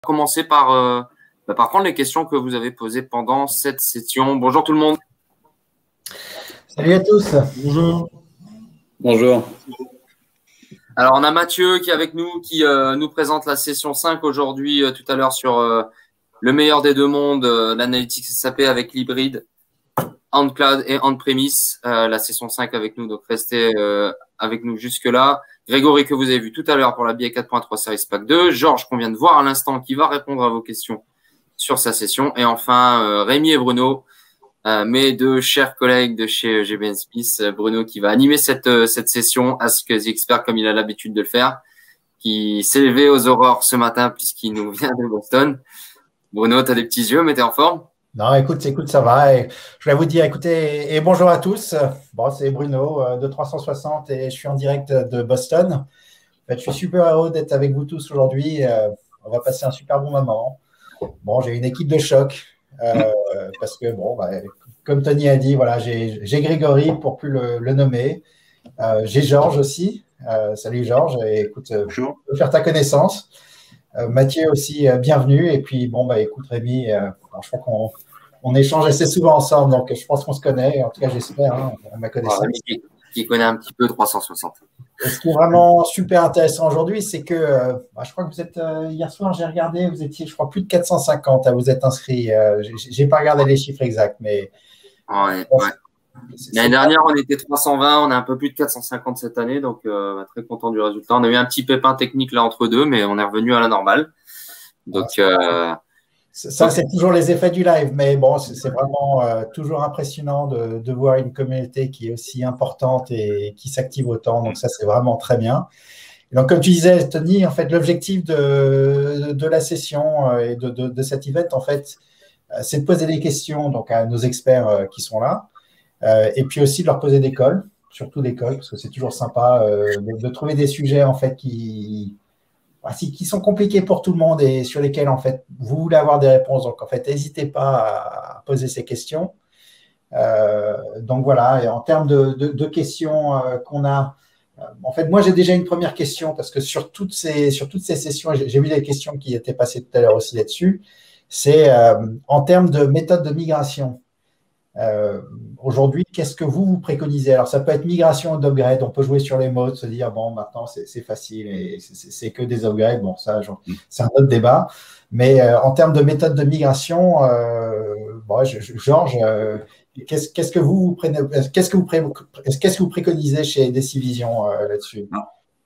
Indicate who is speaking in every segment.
Speaker 1: Commencer par prendre les questions que vous avez posées pendant cette session. Bonjour tout le monde.
Speaker 2: Salut à tous.
Speaker 3: Bonjour.
Speaker 4: Bonjour.
Speaker 1: Alors, on a Mathieu qui est avec nous, qui nous présente la session 5 aujourd'hui, tout à l'heure sur le meilleur des deux mondes, l'analytics SAP avec l'hybride, on-cloud et on-premise. La session 5 avec nous, donc restez avec nous jusque-là. Grégory, que vous avez vu tout à l'heure pour la BI 4.3 Series Pack 2. Georges, qu'on vient de voir à l'instant, qui va répondre à vos questions sur sa session. Et enfin, Rémi et Bruno, mes deux chers collègues de chez GBN Smith. Bruno qui va animer cette session Ask the Expert comme il a l'habitude de le faire, qui s'est levé aux aurores ce matin puisqu'il nous vient de Boston. Bruno, tu as des petits yeux, mais tu es en forme?
Speaker 2: Non, écoute, ça va. Et je vais vous dire, écoutez, et bonjour à tous. Bon, c'est Bruno de 360 et je suis en direct de Boston. En fait, je suis super heureux d'être avec vous tous aujourd'hui. On va passer un super bon moment. Bon, j'ai une équipe de choc parce que, bon, comme Tony a dit, voilà, j'ai Grégory pour plus le nommer. J'ai Georges aussi. Salut Georges. Et écoute, je veux faire ta connaissance. Mathieu aussi, bienvenue. Et puis, bon, écoute, Rémi, je crois qu'on échange assez souvent ensemble, donc je pense qu'on se connaît. En tout cas, j'espère, à ma connaissance.
Speaker 1: Rémi qui connaît un petit peu 360.
Speaker 2: Et ce qui est vraiment super intéressant aujourd'hui, c'est que je crois que vous êtes, hier soir, j'ai regardé, vous étiez, je crois, plus de 450 à vous êtes inscrits. Je n'ai pas regardé les chiffres exacts, mais…
Speaker 1: Ouais. L'année dernière, on était 320, on est un peu plus de 450 cette année, donc très content du résultat. On a eu un petit pépin technique là entre deux, mais on est revenu à la normale. Donc,
Speaker 2: ça, c'est toujours les effets du live, mais bon, c'est vraiment toujours impressionnant de voir une communauté qui est aussi importante et qui s'active autant. Donc ça, c'est vraiment très bien. Et donc, comme tu disais, Tony, en fait, l'objectif de la session et de cet event, en fait, c'est de poser des questions donc à nos experts qui sont là. Et puis aussi de leur poser des cols, surtout des cols, parce que c'est toujours sympa de trouver des sujets en fait qui sont compliqués pour tout le monde et sur lesquels en fait vous voulez avoir des réponses. Donc en fait, n'hésitez pas à poser ces questions. Donc voilà, et en termes de questions qu'on a, en fait, moi j'ai déjà une première question parce que sur toutes ces sessions, j'ai vu des questions qui étaient passées tout à l'heure aussi là-dessus. C'est en termes de méthode de migration. Aujourd'hui, qu'est-ce que vous préconisez? Alors, ça peut être migration d'upgrade. On peut jouer sur les modes, se dire, bon, maintenant, c'est facile et c'est que des upgrades. Bon, ça, c'est un autre débat. Mais en termes de méthode de migration, Georges, qu'est-ce que vous préconisez chez Decivision là-dessus?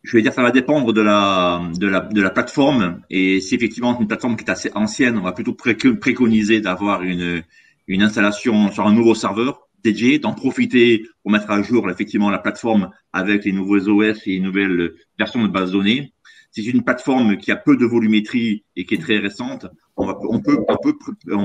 Speaker 4: Je vais dire, ça va dépendre de la plateforme. Et si effectivement c'est une plateforme qui est assez ancienne, on va plutôt préconiser d'avoir une installation sur un nouveau serveur dédié, d'en profiter pour mettre à jour effectivement la plateforme avec les nouveaux OS et les nouvelles versions de base de données. Si c'est une plateforme qui a peu de volumétrie et qui est très récente, on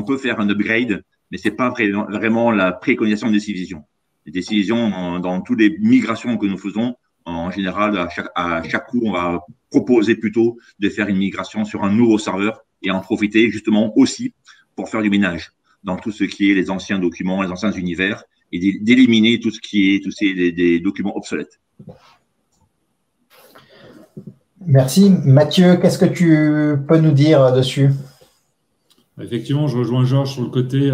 Speaker 4: peut faire un upgrade, mais c'est pas vraiment la préconisation de Decivision. Les décisions dans toutes les migrations que nous faisons, en général, à chaque coup, on va proposer plutôt de faire une migration sur un nouveau serveur et en profiter justement aussi pour faire du ménage dans tout ce qui est les anciens documents, les anciens univers, et d'éliminer tout ce qui est des documents obsolètes.
Speaker 2: Merci. Mathieu, qu'est-ce que tu peux nous dire dessus?
Speaker 3: Effectivement, je rejoins Georges sur le côté,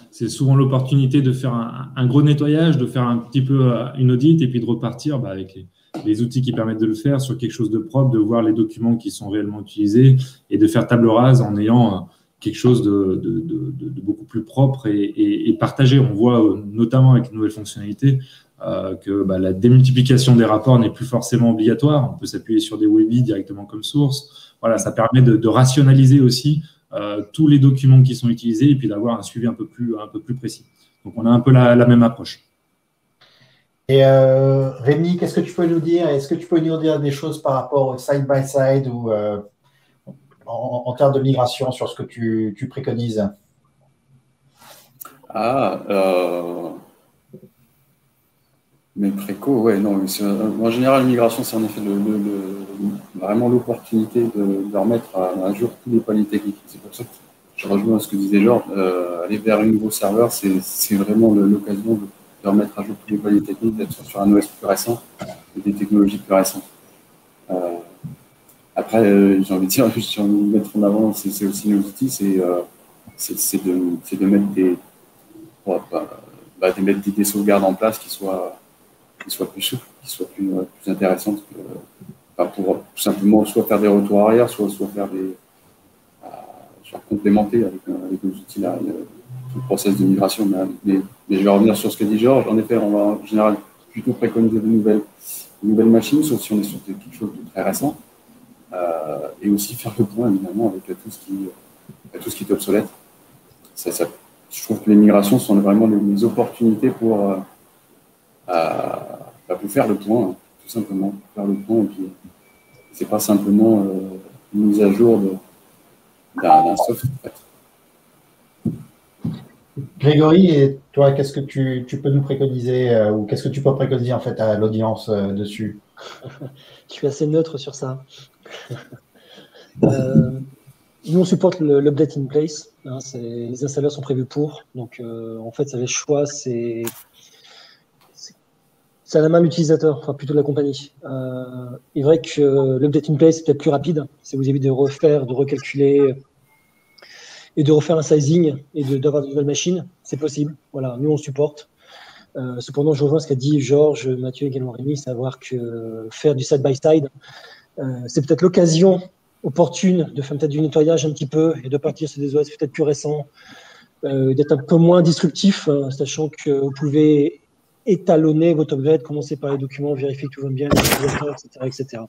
Speaker 3: c'est souvent l'opportunité de faire un gros nettoyage, de faire un petit peu une audit et puis de repartir avec les outils qui permettent de le faire sur quelque chose de propre, de voir les documents qui sont réellement utilisés et de faire table rase en ayant quelque chose de beaucoup plus propre et partagé. On voit notamment avec les nouvelles fonctionnalités que la démultiplication des rapports n'est plus forcément obligatoire. On peut s'appuyer sur des webis directement comme source. Voilà, ça permet de rationaliser aussi tous les documents qui sont utilisés et puis d'avoir un suivi un peu plus précis. Donc, on a un peu la même approche.
Speaker 2: Et Rémi, qu'est-ce que tu peux nous dire? Est-ce que tu peux nous dire des choses par rapport au side-by-side ou en termes de migration sur ce que tu préconises?
Speaker 5: Mais préco, ouais, non. En général, migration, c'est en effet vraiment l'opportunité de remettre à jour tous les paliers techniques. C'est pour ça que je rejoins ce que disait Georges. Aller vers un nouveau serveur, c'est vraiment l'occasion de remettre à jour tous les paliers techniques, d'être sur un OS plus récent et des technologies plus récentes. Après, j'ai envie de dire, si on veut mettre en avant, c'est aussi nos outils, c'est de mettre de mettre des sauvegardes en place qui soient plus souples, qui soient plus intéressantes pour tout simplement soit faire des retours arrière, soit faire soit complémenter avec nos outils là, le process de migration. Mais je vais revenir sur ce que dit Georges. En effet, on va en général plutôt préconiser de nouvelles machines, sauf si on est sur quelque chose de très récent. Et aussi faire le point évidemment avec tout ce qui est obsolète. Je trouve que les migrations sont vraiment les opportunités pour faire le point, tout simplement, pour faire le point. Et puis, c'est pas simplement une mise à jour d'un soft. En fait.
Speaker 2: Grégory, et toi, qu'est-ce que tu peux nous préconiser ou qu'est-ce que tu peux préconiser en fait à l'audience dessus?
Speaker 6: Je suis assez neutre sur ça. Nous, on supporte l'update in place. Hein, les installeurs sont prévus pour. Donc, en fait, ça les choix, c'est à la main de l'utilisateur, enfin plutôt de la compagnie. Il est vrai que l'update in place est peut-être plus rapide. Si vous évitez de refaire, de recalculer et de refaire un sizing et d'avoir de nouvelles machines, c'est possible. Voilà, nous, on supporte. Cependant, je rejoins ce qu'a dit Georges, Mathieu et également Rémi, savoir que faire du side-by-side, c'est peut-être l'occasion opportune de faire peut-être du nettoyage un petit peu et de partir sur des OS peut-être plus récents, d'être un peu moins disruptif, sachant que vous pouvez étalonner votre upgrade, commencer par les documents, vérifier que tout va bien, etc., etc.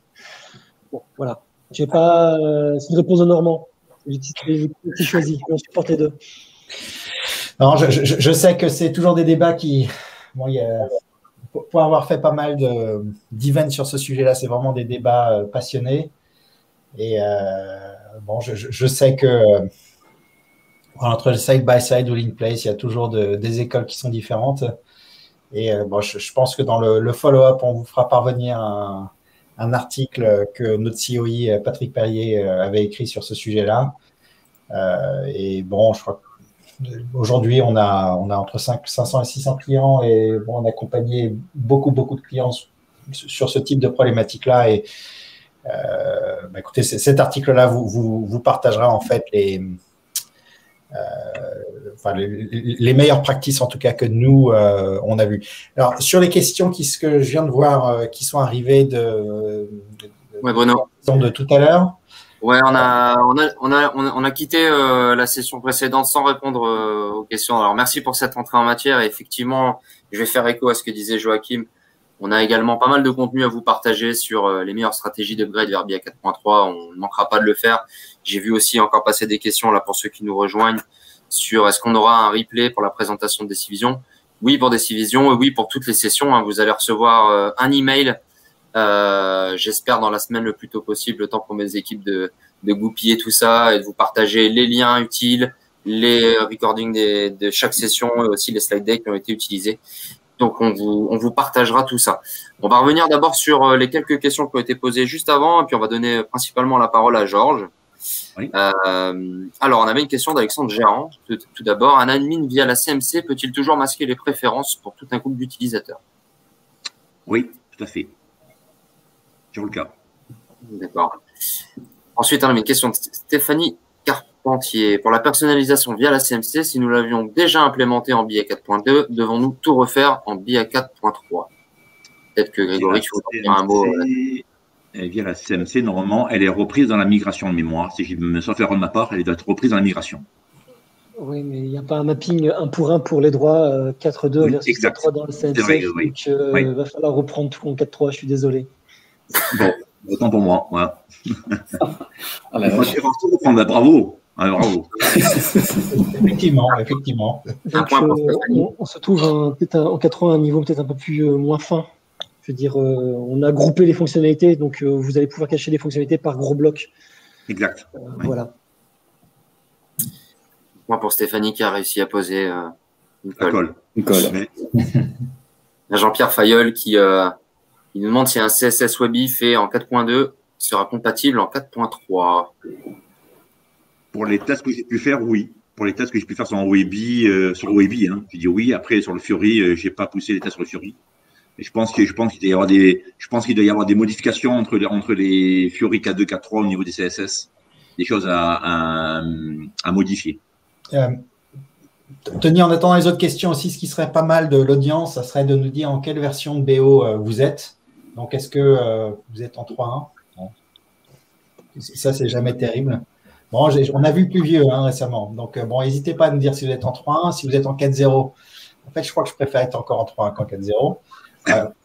Speaker 6: Bon, voilà. C'est une réponse de Normand. J'ai choisi, on supporte les deux.
Speaker 2: Non, je sais que c'est toujours des débats qui... Bon, pour avoir fait pas mal d'events sur ce sujet-là, c'est vraiment des débats passionnés. Et bon, je sais que entre le side-by-side ou l'in-place, il y a toujours des écoles qui sont différentes. Et bon, je pense que dans le follow-up, on vous fera parvenir un article que notre COI, Patrick Perrier, avait écrit sur ce sujet-là. Et bon, je crois qu'aujourd'hui, on a entre 500 et 600 clients et bon, on a accompagné beaucoup de clients sur ce type de problématique-là. Et écoutez, cet article-là vous partagera en fait les meilleures pratiques en tout cas que nous on a vu. Alors sur les questions que je viens de voir qui sont arrivées
Speaker 1: Bruno,
Speaker 2: de tout à l'heure.
Speaker 1: Ouais, on a quitté la session précédente sans répondre aux questions. Alors merci pour cette entrée en matière. Et effectivement, je vais faire écho à ce que disait Joachim. On a également pas mal de contenu à vous partager sur les meilleures stratégies d'upgrade vers BIA 4.3. On ne manquera pas de le faire. J'ai vu aussi encore passer des questions là pour ceux qui nous rejoignent sur est-ce qu'on aura un replay pour la présentation de Decivision. Oui, pour Decivision et oui, pour toutes les sessions. Hein. Vous allez recevoir un email, j'espère dans la semaine le plus tôt possible, le temps pour mes équipes de goupiller tout ça et de vous partager les liens utiles, les recordings de chaque session et aussi les slide decks qui ont été utilisés. Donc, on vous partagera tout ça. On va revenir d'abord sur les quelques questions qui ont été posées juste avant, et puis on va donner principalement la parole à Georges. Oui. Alors, on avait une question d'Alexandre Gérard. Tout d'abord, un admin via la CMC peut-il toujours masquer les préférences pour tout un groupe d'utilisateurs?
Speaker 4: Oui, tout à fait. Sur le cas.
Speaker 1: D'accord. Ensuite, on avait une question de Stéphanie Carpentier. Pour la personnalisation via la CMC, si nous l'avions déjà implémenté en BIA 4.2, devons-nous tout refaire en BIA 4.3? Peut-être que Grégory, tu veux dire un mot.
Speaker 4: Via la CMC, normalement, elle est reprise dans la migration de mémoire. Si je me sens faire de ma part, elle doit être reprise dans la migration.
Speaker 6: Oui, mais il n'y a pas un mapping 1 pour les droits 4.2 versus 4.3 dans le CMC.
Speaker 4: Vrai, oui.
Speaker 6: Donc, il va falloir reprendre tout en 4.3, je suis désolé.
Speaker 4: Bon, autant pour moi. Voilà. Il faut reprendre, bravo. Bravo.
Speaker 2: Effectivement.
Speaker 6: Donc, on se trouve peut-être en 4.3 à un niveau peut-être un peu plus moins fin. Je veux dire, on a groupé les fonctionnalités, donc vous allez pouvoir cacher les fonctionnalités par gros blocs.
Speaker 4: Exact.
Speaker 6: Voilà.
Speaker 1: Moi, pour Stéphanie qui a réussi à poser une colle. Jean-Pierre Fayeul qui il nous demande si un CSS Webby fait en 4.2 sera compatible en 4.3.
Speaker 4: Pour les tests que j'ai pu faire, oui. Pour les tests que j'ai pu faire sur le Webby, hein. Je dis oui. Après, sur le Fury, je n'ai pas poussé les tests sur le Fury. Je pense qu'il doit y avoir des modifications entre les Fiori 4.2, 4.3 au niveau des CSS, des choses à modifier.
Speaker 2: Tony, en attendant les autres questions aussi, ce qui serait pas mal de l'audience, ça serait de nous dire en quelle version de BO vous êtes. Donc, est-ce que vous êtes en 3.1? Ça, c'est jamais terrible. Bon, on a vu plus vieux récemment. Donc, bon, n'hésitez pas à nous dire si vous êtes en 3.1, si vous êtes en 4.0. En fait, je crois que je préfère être encore en 3.1 qu'en 4.0.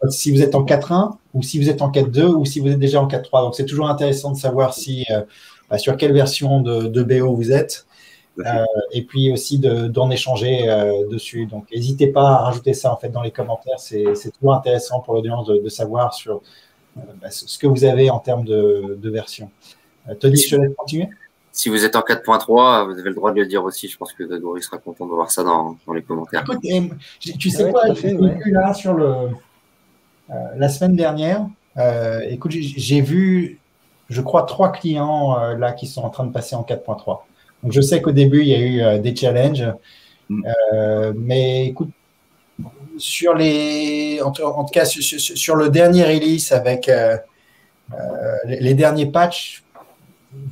Speaker 2: Si vous êtes en 4.1 ou si vous êtes en 4.2 ou si vous êtes déjà en 4.3. Donc, c'est toujours intéressant de savoir sur quelle version de BO vous êtes. Et puis aussi d'en échanger dessus. Donc, n'hésitez pas à rajouter ça en fait dans les commentaires. C'est toujours intéressant pour l'audience de savoir sur ce que vous avez en termes de version. Tony, je te laisse continuer.
Speaker 1: Si vous êtes en 4.3, vous avez le droit de le dire aussi. Je pense que Grégory sera content de voir ça dans les commentaires.
Speaker 2: Écoute, tu sais quoi, j'ai vu là sur la semaine dernière, écoute, j'ai vu, je crois, 3 clients là qui sont en train de passer en 4.3. Donc, je sais qu'au début, il y a eu des challenges, mais écoute, en tout cas, sur le dernier release avec les derniers patchs,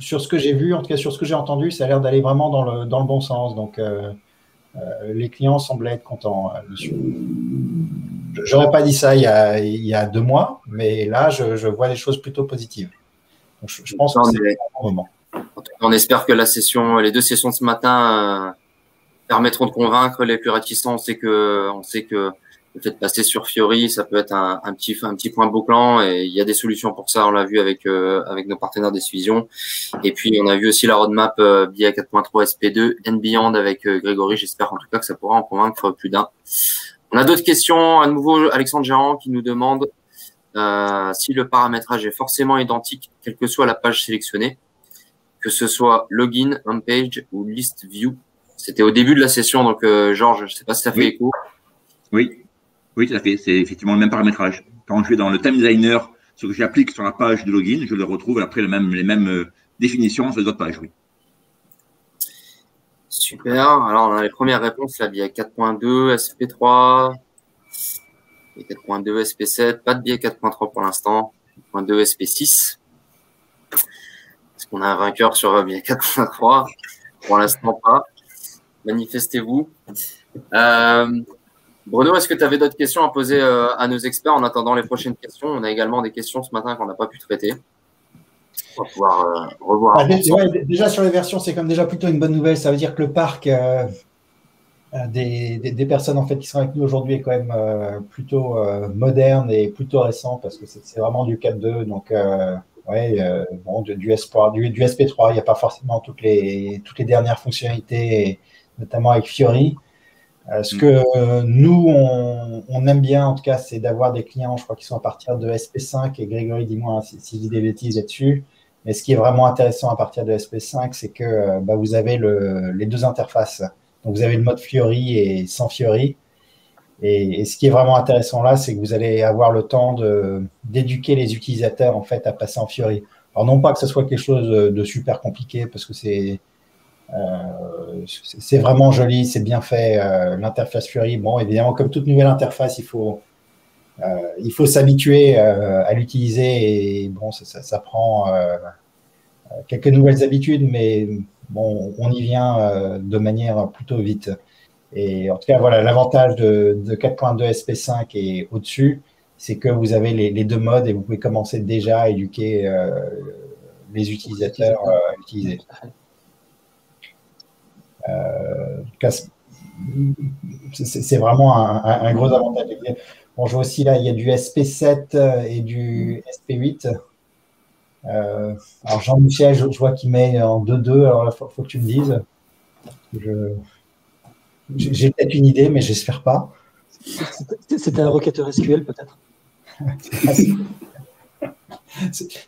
Speaker 2: sur ce que j'ai vu, en tout cas sur ce que j'ai entendu, ça a l'air d'aller vraiment dans le bon sens. Donc, les clients semblaient être contents dessus. J'aurais pas dit ça il y a 2 mois, mais là, je vois des choses plutôt positives. Donc, je pense que c'est un bon moment.
Speaker 1: On espère que les 2 sessions de ce matin permettront de convaincre les plus réticents. On sait que le fait de passer sur Fiori, ça peut être un petit point bloquant, et il y a des solutions pour ça. On l'a vu avec nos partenaires d'Exvision. Et puis, on a vu aussi la roadmap BI 4.3 SP2 and Beyond avec Grégory. J'espère en tout cas que ça pourra en convaincre plus d'un. On a d'autres questions. À nouveau, Alexandre Gérard qui nous demande si le paramétrage est forcément identique, quelle que soit la page sélectionnée, que ce soit login, homepage ou list view. C'était au début de la session, donc Georges, je ne sais pas si ça fait écho.
Speaker 4: Oui, tout à fait. C'est effectivement le même paramétrage. Quand je vais dans le Time Designer, ce que j'applique sur la page de login, je le retrouve après les mêmes définitions sur les autres pages. Oui.
Speaker 1: Super. Alors, on a les premières réponses là, BI 4.2, SP3, BI 4.2, SP7, pas de BI 4.3 pour l'instant, 4.2, SP6. Est-ce qu'on a un vainqueur sur BI 4.3? Pour l'instant, pas. Manifestez-vous. Bruno, est-ce que tu avais d'autres questions à poser à nos experts en attendant les prochaines questions? On a également des questions ce matin qu'on n'a pas pu traiter. On va pouvoir revoir.
Speaker 2: Déjà, sur les versions, c'est comme déjà plutôt une bonne nouvelle. Ça veut dire que le parc des personnes en fait, qui sont avec nous aujourd'hui est quand même plutôt moderne et plutôt récent, parce que c'est vraiment du 4.2. Donc, du SP3, il n'y a pas forcément toutes les dernières fonctionnalités, et notamment avec Fiori. Ce que nous, on aime bien, en tout cas, c'est d'avoir des clients, je crois, qui sont à partir de SP5, et Grégory, dis-moi si je dis des bêtises là-dessus. Mais ce qui est vraiment intéressant à partir de SP5, c'est que vous avez les 2 interfaces. Donc, vous avez le mode Fiori et sans Fiori. Et ce qui est vraiment intéressant là, c'est que vous allez avoir le temps d'éduquer les utilisateurs en fait à passer en Fiori. Alors, non pas que ce soit quelque chose de super compliqué, parce que c'est vraiment joli, c'est bien fait, l'interface Fiori. Bon, évidemment, comme toute nouvelle interface, il faut s'habituer à l'utiliser, et bon, ça prend quelques nouvelles habitudes, mais bon, on y vient de manière plutôt vite. Et en tout cas, voilà, l'avantage de 4.2 SP5 et au-dessus, c'est que vous avez les 2 modes, et vous pouvez commencer déjà à éduquer les utilisateurs à l'utiliser. C'est vraiment un gros avantage. Bon, je vois aussi là, il y a du SP7 et du SP8. Alors Jean-Michel, je vois qu'il met en 2.2. Alors là, faut que tu me dises. J'ai peut-être une idée, mais j'espère pas.
Speaker 6: C'était un requêteur SQL peut-être.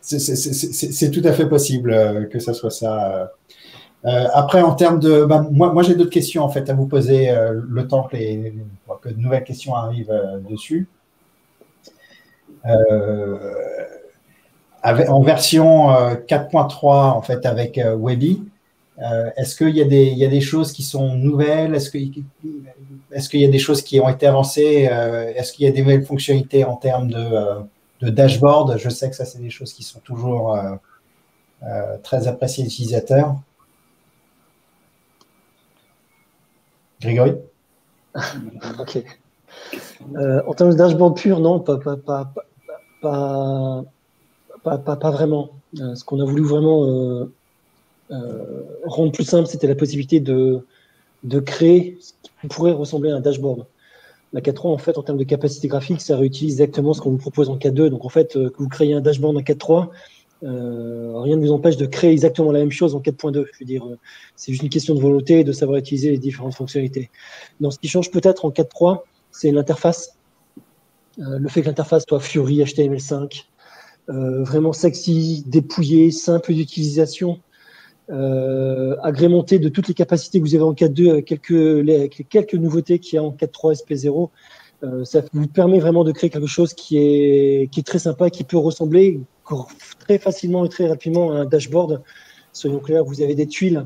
Speaker 2: C'est tout à fait possible que ça soit ça. Après, en termes de… moi j'ai d'autres questions en fait à vous poser le temps que de nouvelles questions arrivent dessus. En version 4.3, en fait, avec Webby, Est-ce qu'il y a des choses qui sont nouvelles? Est-ce qu'il y a des choses qui ont été avancées? Est-ce qu'il y a des nouvelles fonctionnalités en termes de dashboard? Je sais que ça, c'est des choses qui sont toujours très appréciées des utilisateurs. Grégory?
Speaker 6: Ok. En termes de dashboard pur, non, pas vraiment. Ce qu'on a voulu vraiment rendre plus simple, c'était la possibilité de créer ce qui pourrait ressembler à un dashboard. La 4.3, en fait, en termes de capacité graphique, ça réutilise exactement ce qu'on vous propose en 4.2. Donc, en fait, que vous créez un dashboard en 4.3, rien ne vous empêche de créer exactement la même chose en 4.2. Je veux dire, c'est juste une question de volonté et de savoir utiliser les différentes fonctionnalités. Donc, ce qui change peut-être en 4.3, c'est l'interface. Le fait que l'interface soit Fiori, HTML5, vraiment sexy, dépouillé, simple d'utilisation, agrémenté de toutes les capacités que vous avez en 4.2 avec quelques nouveautés qu'il y a en 4.3 SP0. Ça vous permet vraiment de créer quelque chose qui est très sympa, qui peut ressembler très facilement et très rapidement à un dashboard. Soyons clairs, vous avez des tuiles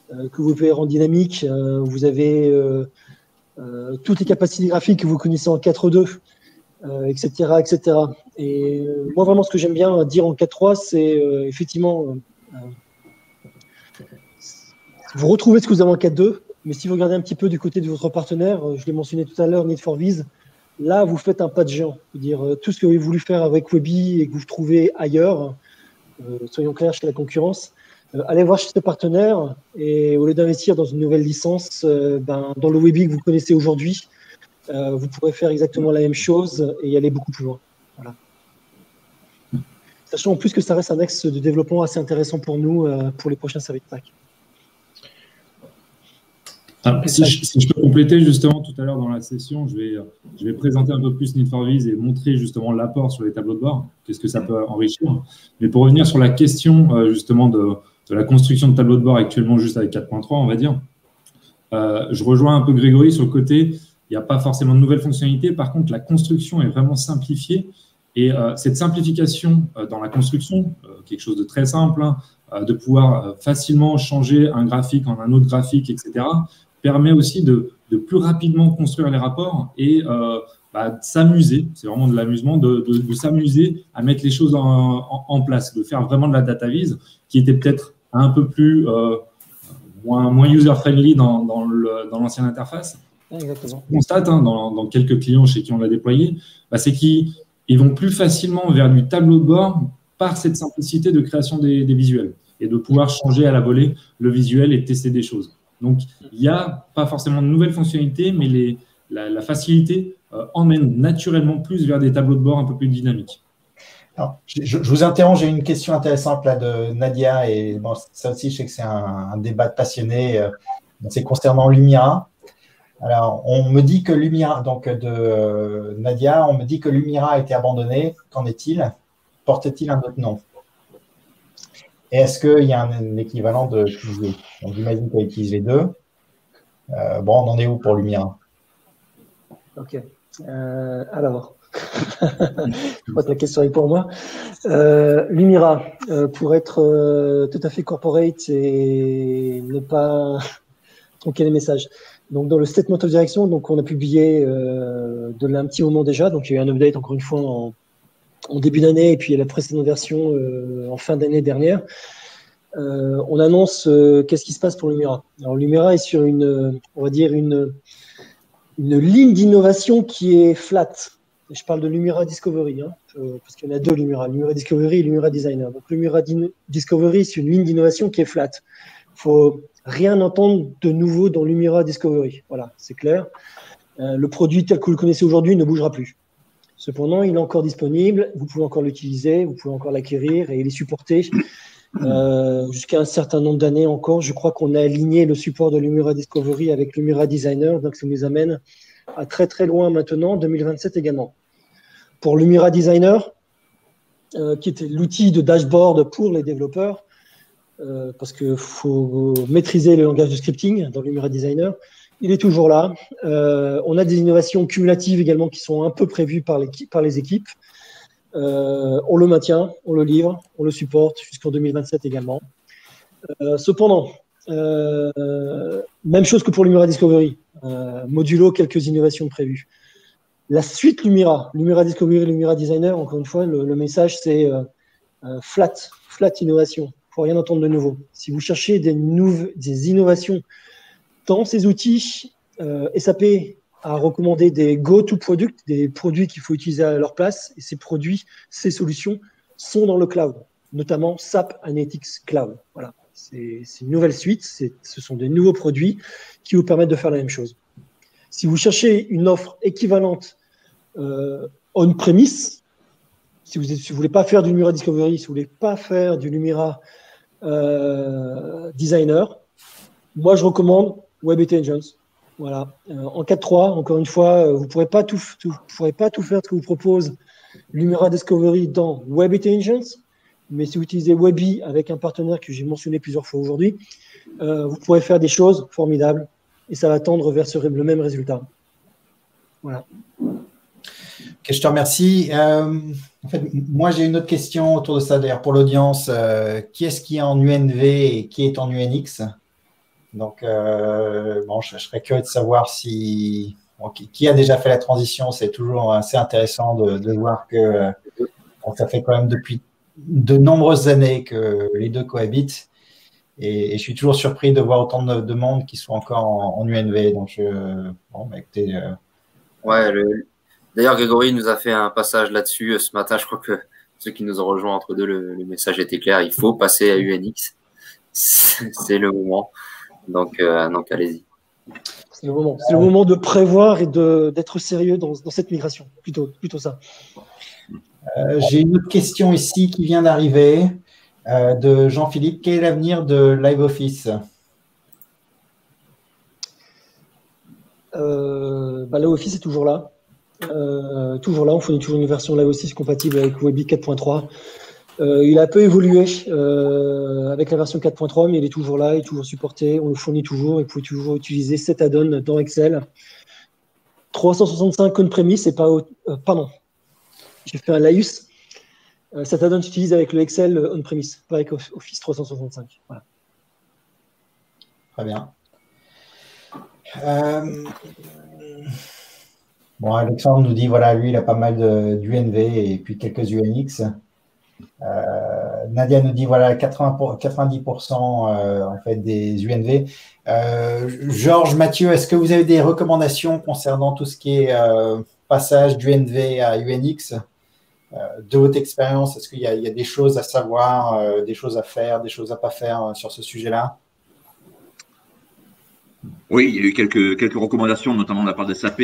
Speaker 6: que vous pouvez rendre dynamiques, vous avez toutes les capacités graphiques que vous connaissez en 4.2, etc., etc. Et moi, vraiment, ce que j'aime bien dire en 4.3, c'est effectivement, vous retrouvez ce que vous avez en 4.2, mais si vous regardez un petit peu du côté de votre partenaire, je l'ai mentionné tout à l'heure, Need for Viz, là, vous faites un pas de géant. C'est-à-dire, tout ce que vous avez voulu faire avec Webby et que vous trouvez ailleurs, soyons clairs, chez la concurrence, allez voir chez ce partenaire et au lieu d'investir dans une nouvelle licence, dans le Webby que vous connaissez aujourd'hui, vous pourrez faire exactement la même chose et y aller beaucoup plus loin. Voilà. Sachant en plus que ça reste un axe de développement assez intéressant pour nous pour les prochains service pack.
Speaker 3: Si je peux compléter justement tout à l'heure dans la session, je vais présenter un peu plus Need for Viz et montrer justement l'apport sur les tableaux de bord, qu'est-ce que ça peut enrichir. Mais pour revenir sur la question justement de la construction de tableaux de bord actuellement juste avec 4.3, on va dire, je rejoins un peu Grégory sur le côté, il n'y a pas forcément de nouvelles fonctionnalités, par contre la construction est vraiment simplifiée et cette simplification dans la construction, quelque chose de très simple, de pouvoir facilement changer un graphique en un autre graphique, etc., permet aussi de plus rapidement construire les rapports et s'amuser, c'est vraiment de l'amusement, de s'amuser à mettre les choses en place, de faire vraiment de la data viz, qui était peut-être un peu plus moins user-friendly dans l'ancienne interface.
Speaker 6: Exactement.
Speaker 3: On constate dans quelques clients chez qui on l'a déployé, c'est qu'ils vont plus facilement vers du tableau de bord par cette simplicité de création des visuels et de pouvoir changer à la volée le visuel et tester des choses. Donc, il n'y a pas forcément de nouvelles fonctionnalités, mais la facilité emmène naturellement plus vers des tableaux de bord un peu plus dynamiques.
Speaker 2: Alors, je vous interromps, j'ai une question intéressante là de Nadia, et bon, ça aussi, je sais que c'est un débat de passionné, c'est concernant Lumira. Alors, on me dit que Lumira, donc de Nadia, on me dit que Lumira a été abandonné. Qu'en est-il? Porte-t-il un autre nom? Et est-ce qu'il y a un équivalent de QG? Donc, j'imagine qu'elle utilise les deux. Bon, on en est où pour Lumira?
Speaker 6: Ok. Alors, je crois que la question est pour moi. Lumira, pour être tout à fait corporate et ne pas tronquer les messages. Donc, dans le statement of direction, donc, on a publié de là un petit moment déjà. Donc, il y a eu un update, encore une fois, en début d'année, et puis la précédente version en fin d'année dernière. On annonce qu'est-ce qui se passe pour Lumira. Alors, Lumira est sur on va dire une ligne d'innovation qui est flat. Je parle de Lumira Discovery, parce qu'il y en a deux Lumira Discovery et Lumira Designer. Donc, Lumira Discovery, c'est une ligne d'innovation qui est flat. Il faut rien entendre de nouveau dans Lumira Discovery. Voilà, c'est clair. Le produit tel que vous le connaissez aujourd'hui ne bougera plus. Cependant, il est encore disponible, vous pouvez encore l'utiliser, vous pouvez encore l'acquérir et il est supporté jusqu'à un certain nombre d'années encore. Je crois qu'on a aligné le support de Lumira Discovery avec Lumira Designer, donc ça nous amène à très très loin maintenant, 2027 également. Pour Lumira Designer, qui était l'outil de dashboard pour les développeurs, parce qu'il faut maîtriser le langage de scripting dans Lumira Designer, il est toujours là. On a des innovations cumulatives également qui sont un peu prévues par les équipes. On le maintient, on le livre, on le supporte jusqu'en 2027 également. Cependant, même chose que pour Lumira Discovery. Modulo, quelques innovations prévues. La suite Lumira Discovery, Lumira Designer, encore une fois, le message c'est flat innovation. Il ne faut rien entendre de nouveau. Si vous cherchez des innovations dans ces outils, SAP a recommandé des go-to products, des produits qu'il faut utiliser à leur place. Et ces produits, ces solutions sont dans le cloud, notamment SAP Analytics Cloud. Voilà. C'est une nouvelle suite. Ce sont des nouveaux produits qui vous permettent de faire la même chose. Si vous cherchez une offre équivalente on-premise, si vous ne voulez pas faire du Lumira Discovery, si vous ne voulez pas faire du Lumira Designer, moi je recommande WebIntelligence. Voilà. En 4.3, encore une fois, vous ne pourrez pas tout faire ce que vous propose Lumira Discovery dans WebIntelligence, mais si vous utilisez Webi avec un partenaire que j'ai mentionné plusieurs fois aujourd'hui, vous pourrez faire des choses formidables et ça va tendre vers le même résultat. Voilà.
Speaker 2: Ok, je te remercie. En fait, moi, j'ai une autre question autour de ça, d'ailleurs, pour l'audience. Qui est-ce qui est en UNV et qui est en UNX? Donc, bon, je serais curieux de savoir qui a déjà fait la transition. C'est toujours assez intéressant de voir que ça fait quand même depuis de nombreuses années que les deux cohabitent. Et je suis toujours surpris de voir autant de monde qui sont encore en UNV. Donc, bon, bah, écoutez.
Speaker 1: Ouais, d'ailleurs, Grégory nous a fait un passage là-dessus ce matin. Je crois que ceux qui nous ont rejoints entre deux, le message était clair. Il faut passer à UNX. C'est le moment. Donc allez-y.
Speaker 6: C'est le moment. C'est le moment de prévoir et d'être sérieux dans cette migration. Plutôt ça.
Speaker 2: J'ai une autre question ici qui vient d'arriver de Jean-Philippe. Quel est l'avenir de LiveOffice?
Speaker 6: LiveOffice est toujours là. On fournit toujours une version LiveOffice compatible avec Webi 4.3. Il a un peu évolué avec la version 4.3, mais il est toujours là, il est toujours supporté. On le fournit toujours et vous pouvez toujours utiliser cet add-on dans Excel. 365 on-premise, c'est pas. Pardon, j'ai fait un laïus. Cet add-on s'utilise avec le Excel on-premise, pas avec Office 365. Voilà.
Speaker 2: Très bien. Bon, Alexandre nous dit, voilà, lui, il a pas mal d'UNV et puis quelques UNX. Nadia nous dit, voilà, 90% en fait des UNV. Georges, Mathieu, est-ce que vous avez des recommandations concernant tout ce qui est passage d'UNV à UNX de votre expérience? Est-ce qu'il y a des choses à savoir, des choses à faire, des choses à pas faire sur ce sujet-là?
Speaker 4: Oui, il y a eu quelques recommandations, notamment de la part de SAP,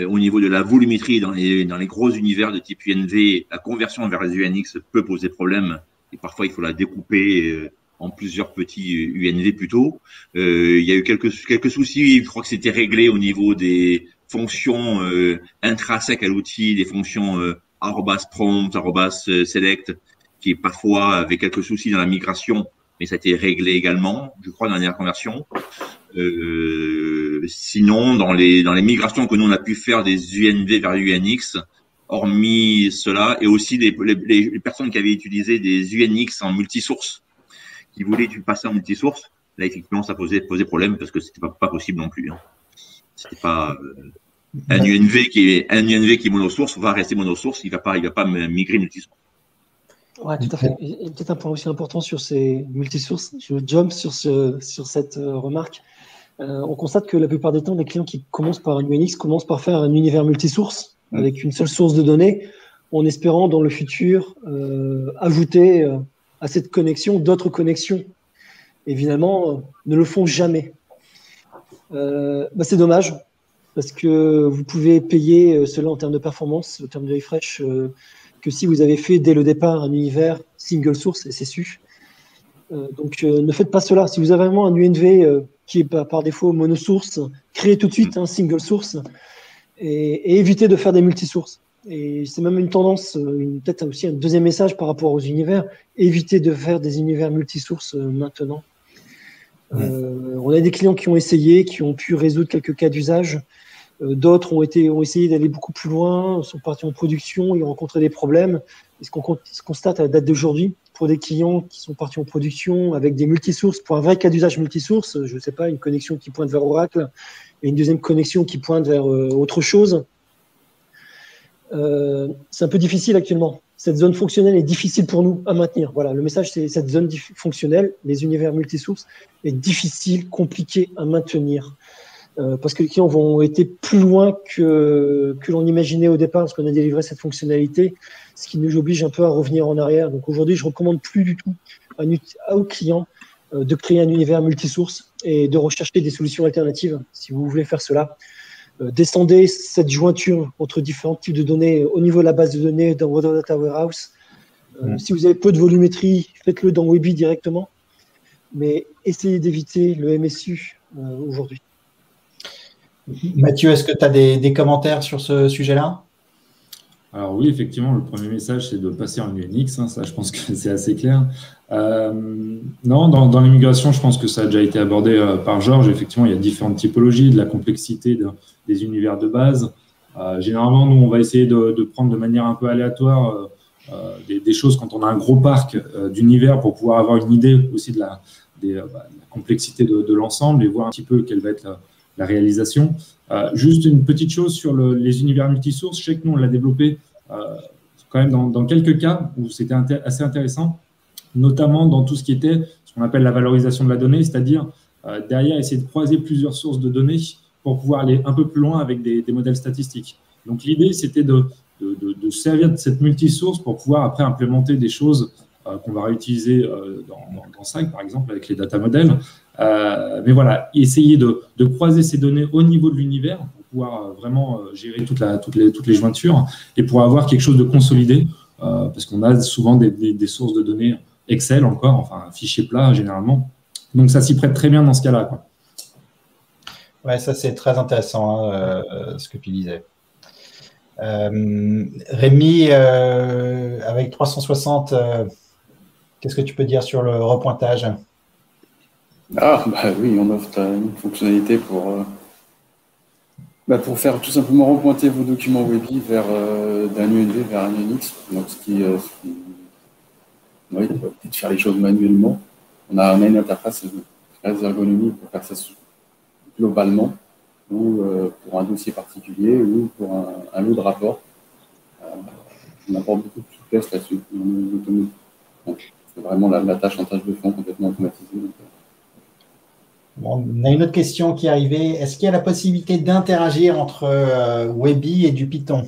Speaker 4: au niveau de la volumétrie dans les gros univers de type UNV. La conversion vers les UNX peut poser problème et parfois il faut la découper en plusieurs petits UNV plutôt. Il y a eu quelques soucis, je crois que c'était réglé au niveau des fonctions intrinsèques à l'outil, des fonctions @prompt, @select, qui parfois avaient quelques soucis dans la migration, mais ça a été réglé également, je crois, dans la dernière conversion. Sinon, dans les migrations que nous on a pu faire des UNV vers UNX, hormis cela, et aussi les personnes qui avaient utilisé des UNX en multisource, qui voulaient passer en multisource, là effectivement ça posait problème parce que c'était pas possible non plus. Hein. C'était pas un UNV qui est monosource va rester monosource, il va pas migrer multisource.
Speaker 6: Ouais, tout à fait. Et peut-être un point aussi important sur ces multisources. Je jump sur cette remarque. On constate que la plupart des temps, les clients qui commencent par un UNX commencent par faire un univers multisource avec une seule source de données, en espérant dans le futur ajouter à cette connexion d'autres connexions. Évidemment, ne le font jamais. C'est dommage parce que vous pouvez payer cela en termes de performance, en termes de refresh, que si vous avez fait dès le départ un univers single source SSU. Donc, ne faites pas cela. Si vous avez vraiment un UNV qui est par défaut monosource, créez tout de suite un single source et évitez de faire des multisources. Et c'est même une tendance, peut-être aussi un deuxième message par rapport aux univers, évitez de faire des univers multisources maintenant. On a des clients qui ont essayé, qui ont pu résoudre quelques cas d'usage. D'autres ont essayé d'aller beaucoup plus loin, sont partis en production, ils ont rencontré des problèmes. Et ce qu'on constate à la date d'aujourd'hui, pour des clients qui sont partis en production avec des multisources, pour un vrai cas d'usage multisource, je ne sais pas, une connexion qui pointe vers Oracle et une deuxième connexion qui pointe vers autre chose, c'est un peu difficile actuellement. Cette zone fonctionnelle est difficile pour nous à maintenir. Voilà, le message, c'est cette zone fonctionnelle, les univers multisources, est difficile, compliqué à maintenir. Parce que les clients ont été plus loin que l'on imaginait au départ lorsqu'on a délivré cette fonctionnalité, ce qui nous oblige un peu à revenir en arrière. Donc aujourd'hui, je ne recommande plus du tout aux clients de créer un univers multisource et de rechercher des solutions alternatives si vous voulez faire cela. Descendez cette jointure entre différents types de données au niveau de la base de données dans votre Data Warehouse. Si vous avez peu de volumétrie, faites-le dans Webi directement, mais essayez d'éviter le MSU aujourd'hui.
Speaker 2: Mathieu, est-ce que tu as des commentaires sur ce sujet-là?
Speaker 3: Alors oui, effectivement, le premier message, c'est de passer en UNX. Hein, ça, je pense que c'est assez clair. Non, dans l'immigration, je pense que ça a déjà été abordé par Georges. Effectivement, il y a différentes typologies, de la complexité des univers de base. Généralement, nous, on va essayer de prendre de manière un peu aléatoire des choses quand on a un gros parc d'univers pour pouvoir avoir une idée aussi de la complexité de l'ensemble et voir un petit peu quelle va être la réalisation. Juste une petite chose sur les univers multisources. Je sais que nous, on l'a développé quand même dans quelques cas où c'était assez intéressant, notamment dans tout ce qui était ce qu'on appelle la valorisation de la donnée, c'est-à-dire derrière essayer de croiser plusieurs sources de données pour pouvoir aller un peu plus loin avec des modèles statistiques. Donc l'idée, c'était de servir de cette multisource pour pouvoir après implémenter des choses qu'on va réutiliser dans SAC, par exemple, avec les data models. Mais voilà, essayer de croiser ces données au niveau de l'univers pour pouvoir vraiment gérer toutes les jointures et pour avoir quelque chose de consolidé, parce qu'on a souvent des sources de données Excel encore, enfin un fichier plat généralement. Donc ça s'y prête très bien dans ce cas-là, quoi.
Speaker 2: Ouais, ça c'est très intéressant ce que tu disais. Rémi, avec 360, qu'est-ce que tu peux dire sur le repointage?
Speaker 5: Oui, on offre une fonctionnalité pour faire tout simplement repointer vos documents Webi d'un UNV vers un UNX. Donc, oui, peut-être faire les choses manuellement. On a une interface très ergonomique pour faire ça globalement, ou pour un dossier particulier, ou pour un lot de rapport. On apporte beaucoup de souplesse là-dessus. C'est vraiment la tâche en tâche de fond complètement automatisée.
Speaker 2: Bon, on a une autre question qui est arrivée. Est-ce qu'il y a la possibilité d'interagir entre Webi et du Python?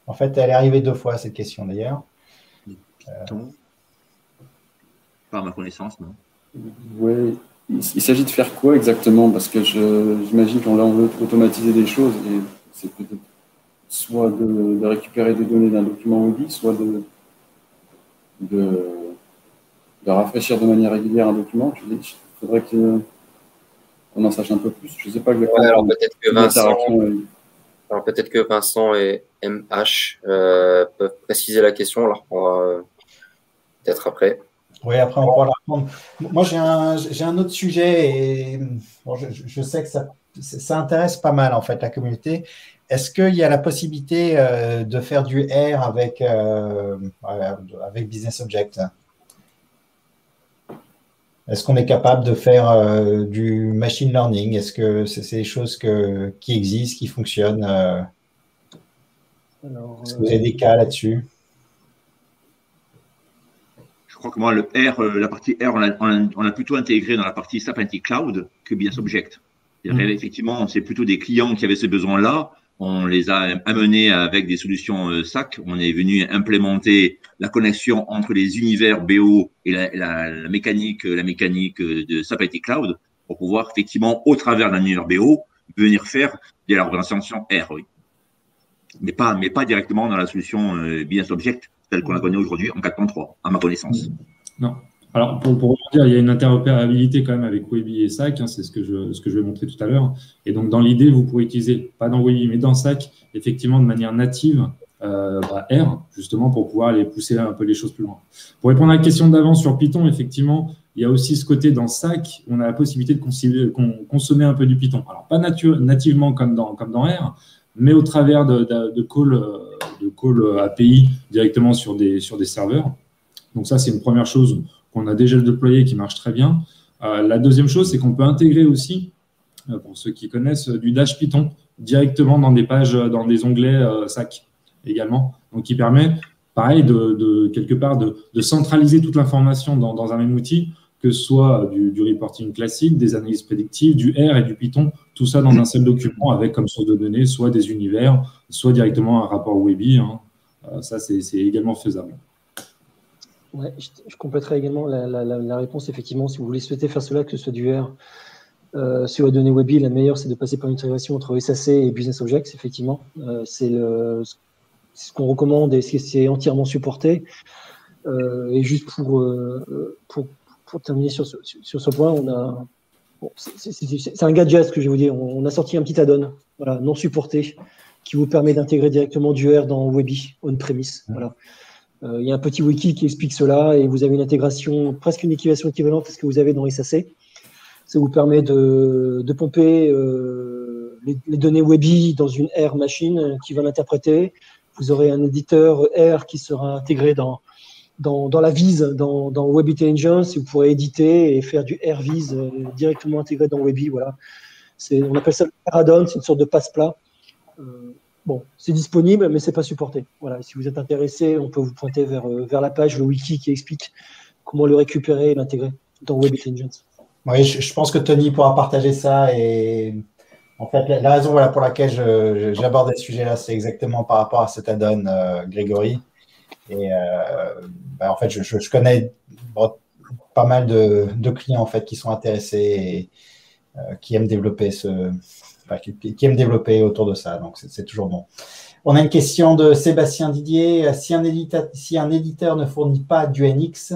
Speaker 2: En fait, elle est arrivée 2 fois, cette question d'ailleurs.
Speaker 4: Python. Pas à ma connaissance, non.
Speaker 5: Oui. Il s'agit de faire quoi exactement? Parce que j'imagine qu'on veut automatiser des choses et c'est peut-être soit de récupérer des données d'un document Webi, soit de rafraîchir de manière régulière un document. Il faudrait qu'on en sache un peu plus. Je ne sais pas exactement.
Speaker 1: Ouais, alors peut-être que Vincent et MH peuvent préciser la question. On la reprendra peut-être après.
Speaker 2: Oui, après on pourra la reprendre. Moi, j'ai un autre sujet et bon, je sais que ça intéresse pas mal en fait la communauté. Est-ce qu'il y a la possibilité de faire du R avec Business Object? Est-ce qu'on est capable de faire du machine learning? Est-ce que c'est des choses qui existent, qui fonctionnent? Est-ce que vous avez des cas là-dessus?
Speaker 4: Je crois que moi, le R, la partie R, on l'a plutôt intégré dans la partie SAP Anti-Cloud que Business Object. Effectivement, c'est plutôt des clients qui avaient ce besoin-là. On les a amenés avec des solutions SAC. On est venu implémenter la connexion entre les univers BO et la mécanique de SAP Anti-Cloud pour pouvoir effectivement, au travers d'un univers BO, venir faire de la représentation R, oui. Mais pas directement dans la solution Business Object telle qu'on la connaît aujourd'hui en 4.3, à ma connaissance.
Speaker 3: Non. Alors, pour rebondir, il y a une interopérabilité quand même avec Webi et SAC, hein, c'est ce que je vais montrer tout à l'heure. Et donc, dans l'idée, vous pourrez utiliser, pas dans Webi, mais dans SAC, effectivement, de manière native, R, justement, pour pouvoir aller pousser un peu les choses plus loin. Pour répondre à la question d'avant sur Python, effectivement, il y a aussi ce côté dans SAC, on a la possibilité de consommer un peu du Python. Alors, pas nativement comme dans R, mais au travers de call API directement sur des serveurs. Donc ça, c'est une première chose qu'on a déjà déployée qui marche très bien. La deuxième chose, c'est qu'on peut intégrer aussi, pour ceux qui connaissent, du Dash Python directement dans des pages, dans des onglets SAC également. Donc, qui permet, pareil, quelque part, de centraliser toute l'information dans un même outil, que ce soit du reporting classique, des analyses prédictives, du R et du Python, tout ça dans un seul document avec comme source de données soit des univers, soit directement un rapport Webby. Ça, c'est également faisable.
Speaker 6: Ouais, je compléterai également la réponse. Effectivement, si vous voulez souhaiter faire cela, que ce soit du R sur la donnée Webby, la meilleure, c'est de passer par une intégration entre SAC et Business Objects. Effectivement, c'est ce qu'on recommande et c'est entièrement supporté. Et juste pour terminer sur ce point, c'est un gadget, ce que je vais vous dire. On a sorti un petit add-on, voilà, non supporté, qui vous permet d'intégrer directement du R dans Webby on-premise. Voilà. Il y a un petit wiki qui explique cela et vous avez une intégration, presque une équation équivalente à ce que vous avez dans SAC. Ça vous permet de pomper les données Webby dans une R machine qui va l'interpréter. Vous aurez un éditeur R qui sera intégré dans la vise, dans Web Intelligence, et vous pourrez éditer et faire du RVise directement intégré dans Webby. Voilà. On appelle ça le add-on, c'est une sorte de passe-plat. Bon, c'est disponible, mais ce n'est pas supporté. Voilà. Si vous êtes intéressé, on peut vous pointer vers la page, le wiki qui explique comment le récupérer et l'intégrer dans Web Intelligence.
Speaker 2: Oui, je pense que Tony pourra partager ça. Et en fait, la raison pour laquelle j'abordais ce sujet-là, c'est exactement par rapport à cet add-on, Grégory. Et en fait, je connais pas mal de clients en fait, qui sont intéressés et qui aiment développer qui aiment développer autour de ça. Donc, c'est toujours bon. On a une question de Sébastien Didier. Si un éditeur ne fournit pas d'UNX,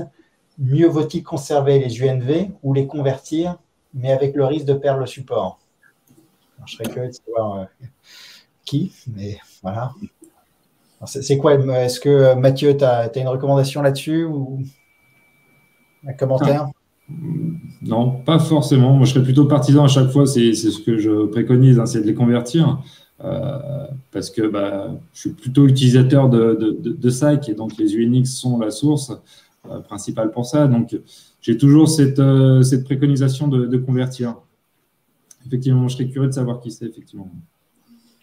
Speaker 2: mieux vaut-il conserver les UNV ou les convertir, mais avec le risque de perdre le support? Alors, je serais curieux de savoir qui, mais voilà. C'est quoi? Est-ce que Mathieu, tu as une recommandation là-dessus ou un commentaire?
Speaker 3: Non, pas forcément. Moi, je serais plutôt partisan à chaque fois. C'est ce que je préconise, c'est de les convertir. Parce que je suis plutôt utilisateur de SAC et donc les UNX sont la source principale pour ça. Donc, j'ai toujours cette préconisation de convertir. Effectivement, je serais curieux de savoir qui c'est, effectivement.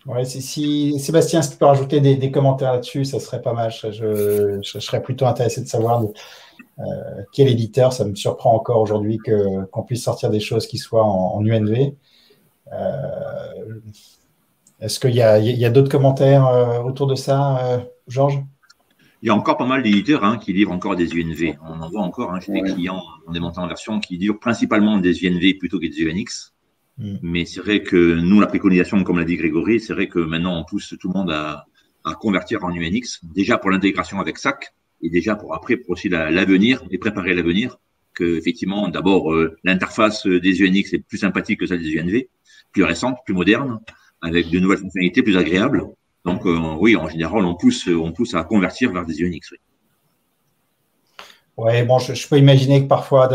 Speaker 2: Ouais, si Sébastien, si tu peux rajouter des commentaires là-dessus, ça serait pas mal. Je serais plutôt intéressé de savoir quel éditeur. Ça me surprend encore aujourd'hui qu'on puisse sortir des choses qui soient en UNV. Est-ce qu'il y a d'autres commentaires autour de ça, Georges?
Speaker 4: Il y a encore pas mal d'éditeurs qui livrent encore des UNV. On en voit encore chez des clients en démontant en version qui livrent principalement des UNV plutôt que des UNX. Mais c'est vrai que nous, la préconisation, comme l'a dit Grégory, c'est vrai que maintenant, on pousse tout le monde à convertir en UNX, déjà pour l'intégration avec SAC, et déjà pour aussi l'avenir, et préparer l'avenir, que effectivement, d'abord, l'interface des UNX est plus sympathique que celle des UNV, plus récente, plus moderne, avec de nouvelles fonctionnalités plus agréables. Donc, oui, en général, on pousse à convertir vers des UNX, oui.
Speaker 2: Oui, bon, je peux imaginer que parfois,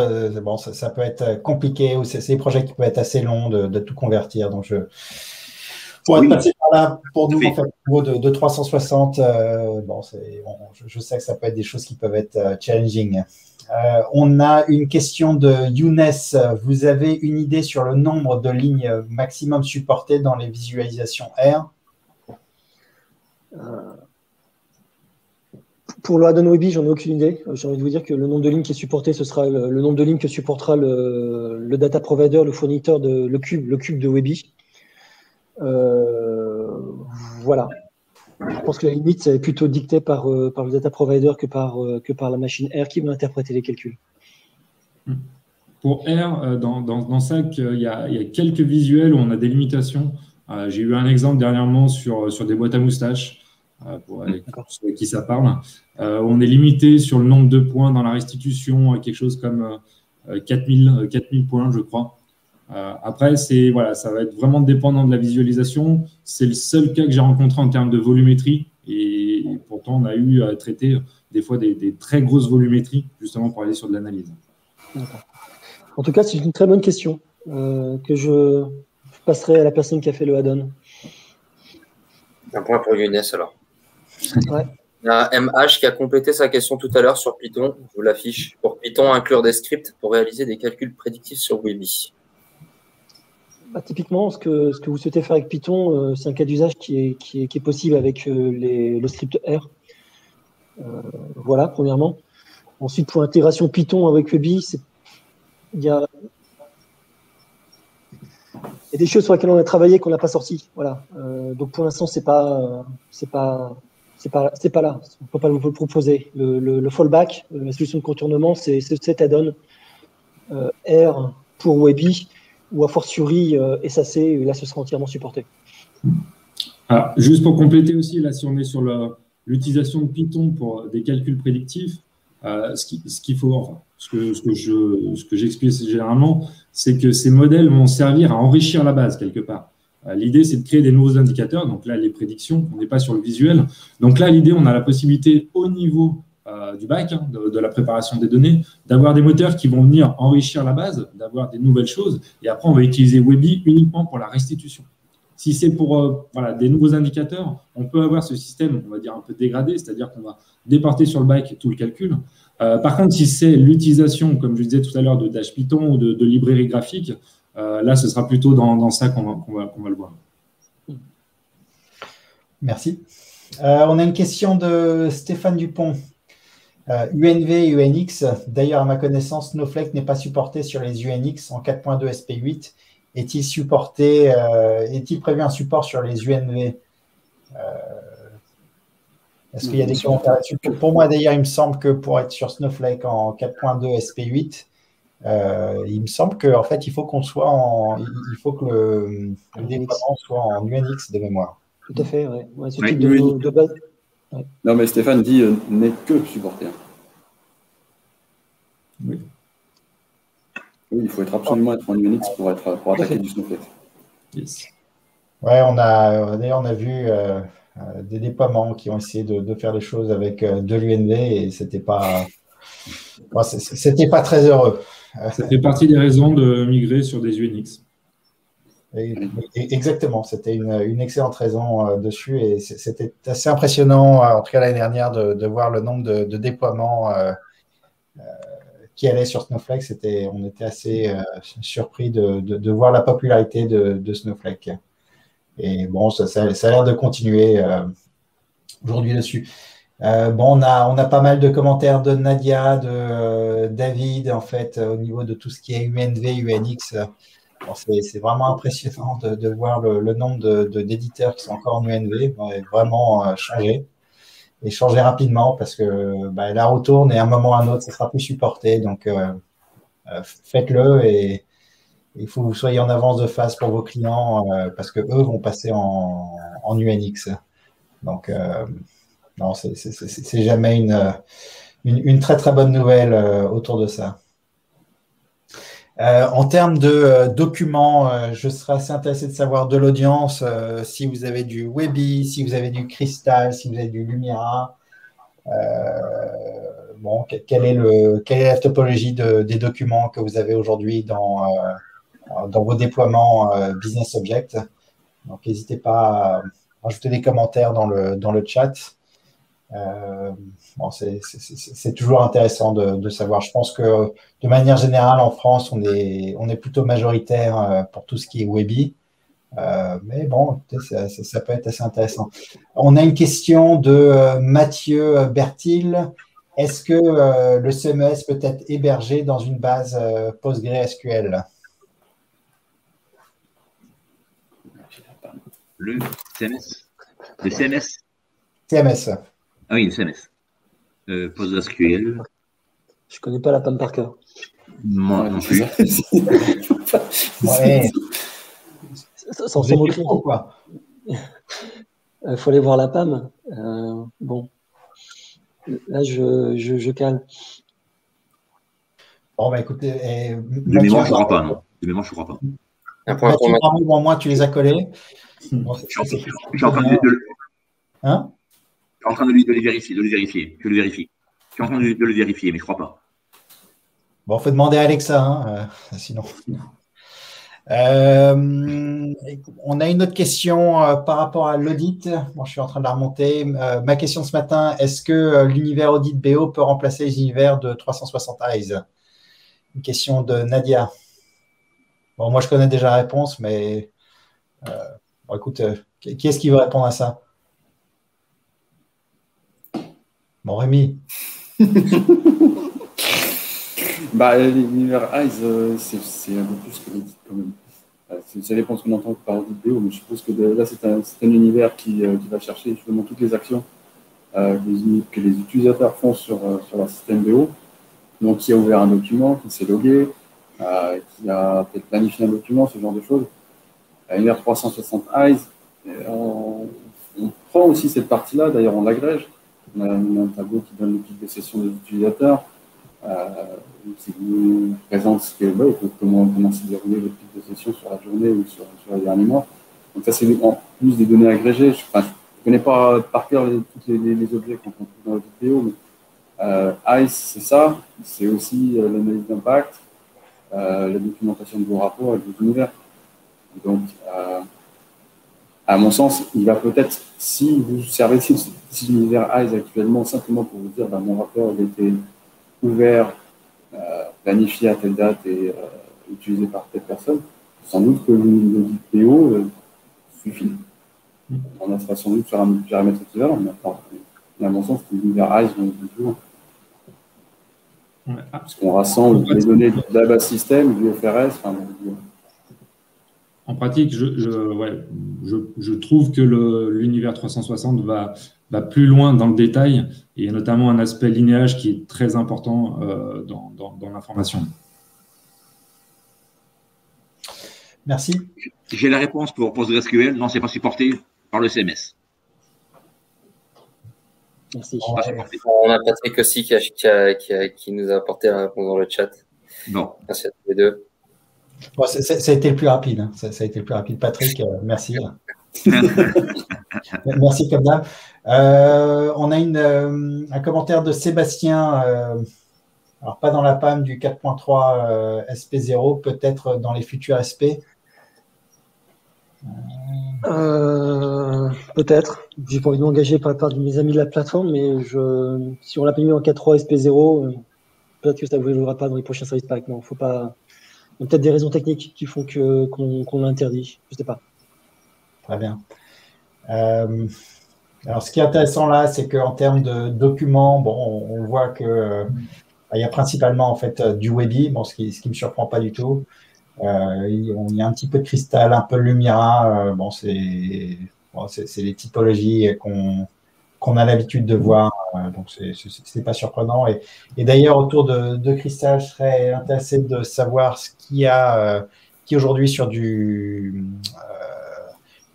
Speaker 2: ça peut être compliqué ou c'est des projets qui peuvent être assez longs de tout convertir. Donc, pour être passé par là, pour nous, en fait, au niveau de 360, je sais que ça peut être des choses qui peuvent être challenging. On a une question de Younes. Vous avez une idée sur le nombre de lignes maximum supportées dans les visualisations R?
Speaker 6: Pour le add-on Webby, j'en ai aucune idée. J'ai envie de vous dire que le nombre de lignes qui est supporté, ce sera le nombre de lignes que supportera le data provider, le fournisseur le cube de Webby. Voilà. Je pense que la limite, c'est plutôt dicté par le data provider que par la machine R qui va interpréter les calculs.
Speaker 3: Pour R, dans SAC, il y a quelques visuels où on a des limitations. J'ai eu un exemple dernièrement sur des boîtes à moustaches. Pour ceux à qui ça parle. On est limité sur le nombre de points dans la restitution à quelque chose comme 4000 points, je crois. Après, ça va être vraiment dépendant de la visualisation. C'est le seul cas que j'ai rencontré en termes de volumétrie. Et pourtant, on a eu à traiter des fois des très grosses volumétries, justement pour aller sur de l'analyse.
Speaker 6: En tout cas, c'est une très bonne question que je passerai à la personne qui a fait le add-on.
Speaker 1: Un point pour Younes alors.
Speaker 6: Ouais.
Speaker 1: Il y a MH qui a complété sa question tout à l'heure sur Python. Je vous l'affiche. Pour Python, inclure des scripts pour réaliser des calculs prédictifs sur Weeby.
Speaker 6: Bah, typiquement, ce que vous souhaitez faire avec Python, c'est un cas d'usage qui est possible avec le script R. Voilà, premièrement. Ensuite, pour l'intégration Python avec Weeby, il y a des choses sur lesquelles on a travaillé qu'on n'a pas sorties. Voilà. Donc pour l'instant, c'est pas là. On peut pas vous le proposer. Le fallback, la solution de contournement, c'est cet add-on R pour Weeby ou a fortiori SAC. Et là, ce sera entièrement supporté.
Speaker 3: Alors, juste pour compléter aussi, là, si on est sur l'utilisation de Python pour des calculs prédictifs, ce qu'il faut, enfin, ce que j'explique généralement, c'est que ces modèles vont servir à enrichir la base quelque part. L'idée, c'est de créer des nouveaux indicateurs. Donc là, les prédictions, on n'est pas sur le visuel. Donc là, l'idée, on a la possibilité au niveau du bac, hein, de la préparation des données, d'avoir des moteurs qui vont venir enrichir la base, d'avoir des nouvelles choses. Et après, on va utiliser Weeby uniquement pour la restitution. Si c'est pour des nouveaux indicateurs, on peut avoir ce système, on va dire, un peu dégradé, c'est-à-dire qu'on va déporter sur le bac tout le calcul. Par contre, si c'est l'utilisation, comme je disais tout à l'heure, de Dash Python ou de librairies graphiques, là, ce sera plutôt dans ça qu'on va le voir.
Speaker 2: Merci. On a une question de Stéphane Dupont. UNV et UNX, d'ailleurs, à ma connaissance, Snowflake n'est pas supporté sur les UNX en 4.2 SP8. Est-il prévu un support sur les UNV? Est-ce qu'il y a des commentaires là-dessus? Pour moi, d'ailleurs, il me semble que pour être sur Snowflake en 4.2 SP8, il me semble qu'en fait, il faut que le déploiement soit en UNX de mémoire.
Speaker 6: Tout à fait, oui. Ouais, ce type de base. Ouais.
Speaker 5: Non, mais Stéphane dit n'est que supporté.
Speaker 3: Oui.
Speaker 5: Oui, il faut absolument être en Unix pour attaquer du Snowflake.
Speaker 3: Yes.
Speaker 2: Ouais, d'ailleurs, on a vu des déploiements qui ont essayé de faire des choses avec de l'UNV et c'était pas très heureux.
Speaker 3: Ça fait partie des raisons de migrer sur des UNX.
Speaker 2: Exactement, c'était une excellente raison dessus et c'était assez impressionnant, en tout cas l'année dernière, de voir le nombre de déploiements qui allaient sur Snowflake. On était assez surpris de voir la popularité de Snowflake. Et bon, ça a l'air de continuer aujourd'hui dessus. On a pas mal de commentaires de Nadia, de David, en fait, au niveau de tout ce qui est UNV, UNX. Bon, c'est vraiment impressionnant de voir le nombre d'éditeurs qui sont encore en UNV. On va vraiment changer rapidement parce que la retourne et à un moment ou à un autre, ça sera plus supporté. Donc, faites-le et il faut que vous soyez en avance de phase pour vos clients parce que eux vont passer en UNX. Donc, non, c'est jamais une très très bonne nouvelle autour de ça. En termes de documents, je serais assez intéressé de savoir de l'audience si vous avez du Weeby, si vous avez du Crystal, si vous avez du Lumira. Quelle est la topologie des documents que vous avez aujourd'hui dans vos déploiements Business Object? Donc, n'hésitez pas à rajouter des commentaires dans le chat. C'est toujours intéressant de savoir. Je pense que de manière générale, en France, on est plutôt majoritaire pour tout ce qui est Weeby. Mais bon, ça peut être assez intéressant. On a une question de Mathieu Bertil. Est-ce que le CMS peut être hébergé dans une base PostgreSQL?
Speaker 4: Le CMS? Le CMS?
Speaker 2: CMS.
Speaker 4: Ah oui, le CMS. PostgreSQL.
Speaker 6: Je ne connais pas la PAM par cœur.
Speaker 4: Moi non plus.
Speaker 2: Ouais.
Speaker 6: Sans moquerie.
Speaker 2: Pourquoi?
Speaker 6: Il faut aller voir la PAM. Bon. Là, je calme.
Speaker 2: Bon, écoutez.
Speaker 4: De mémoire, je ne crois pas, non. De mémoire, je ne crois pas.
Speaker 2: Au moins, tu les as collés. Bon,
Speaker 4: je suis en train de
Speaker 2: hein?
Speaker 4: Je suis en train de le vérifier. Je le vérifie. Je suis en train de le vérifier, mais je ne crois pas.
Speaker 2: Bon, faut demander à Alexa, hein, sinon. On a une autre question par rapport à l'audit. Bon, je suis en train de la remonter. Ma question ce matin, est-ce que l'univers audit BO peut remplacer les univers de 360 Eyes? Une question de Nadia. Bon, moi, je connais déjà la réponse, mais bon, écoute, qui est-ce qui veut répondre à ça? Bon, Rémi.
Speaker 5: Bah, l'univers Eyes, c'est un peu plus que l'audit quand même. Ça dépend de ce qu'on entend par audit BO, mais je suppose que là, c'est un univers qui va chercher justement toutes les actions que les utilisateurs font sur leur système BO. Donc, qui a ouvert un document, qui s'est logué, qui a peut-être planifié un document, ce genre de choses. L'univers 360 Eyes, on prend aussi cette partie-là, d'ailleurs, on l'agrège. On a un tableau qui donne le pic de session des utilisateurs, qui nous présente comment s'est déroulé le pic de session sur la journée ou sur les derniers mois. Donc ça, c'est en plus des données agrégées. Je ne connais pas par cœur tous les objets qu'on trouve dans la vidéo, mais ICE, c'est ça. C'est aussi l'analyse d'impact, la documentation de vos rapports avec vos univers. Donc, à mon sens, il va peut-être, si vous servez cet univers ICE actuellement simplement pour vous dire mon rapport il a été ouvert, planifié à telle date et utilisé par telle personne, sans doute que l'audit PO suffit. On sera sans doute sur un périmètre équivalent, mais à mon sens, l'univers ICE vont plus loin. Parce qu'on rassemble les données de la base système, du FRS,
Speaker 3: En pratique, je trouve que l'univers 360 va plus loin dans le détail, et il y a notamment un aspect linéage qui est très important dans l'information.
Speaker 2: Merci.
Speaker 4: J'ai la réponse pour PostgreSQL. Non, ce n'est pas supporté par le CMS.
Speaker 6: Merci.
Speaker 1: On a Patrick aussi qui nous a apporté la réponse dans le chat.
Speaker 4: Bon.
Speaker 1: Merci à tous les deux.
Speaker 2: Bon, ça a été le plus rapide. Hein. Ça a été le plus rapide. Patrick, merci. Merci comme d'hab. On a un commentaire de Sébastien, alors pas dans la PAM du 4.3 SP0, peut-être dans les futurs SP.
Speaker 6: Peut-être. J'ai pas envie de m'engager par part de mes amis de la plateforme, mais si on l'a pas mis en 4.3 SP0, peut-être que ça ne évoluera pas dans les prochains services pack. Non, faut pas. Il y a peut-être des raisons techniques qui font qu'on l'interdit. Je ne sais pas.
Speaker 2: Très bien. Alors, ce qui est intéressant là, c'est qu'en termes de documents, bon, on voit que il y a principalement en fait du Webby, bon, ce qui me surprend pas du tout. Il y a un petit peu de Crystal, un peu de Lumira. Bon, c'est les typologies qu'on a l'habitude de voir, donc c'est pas surprenant. Et d'ailleurs, autour de Crystal, je serais intéressé de savoir ce qu'il y a qui aujourd'hui sur du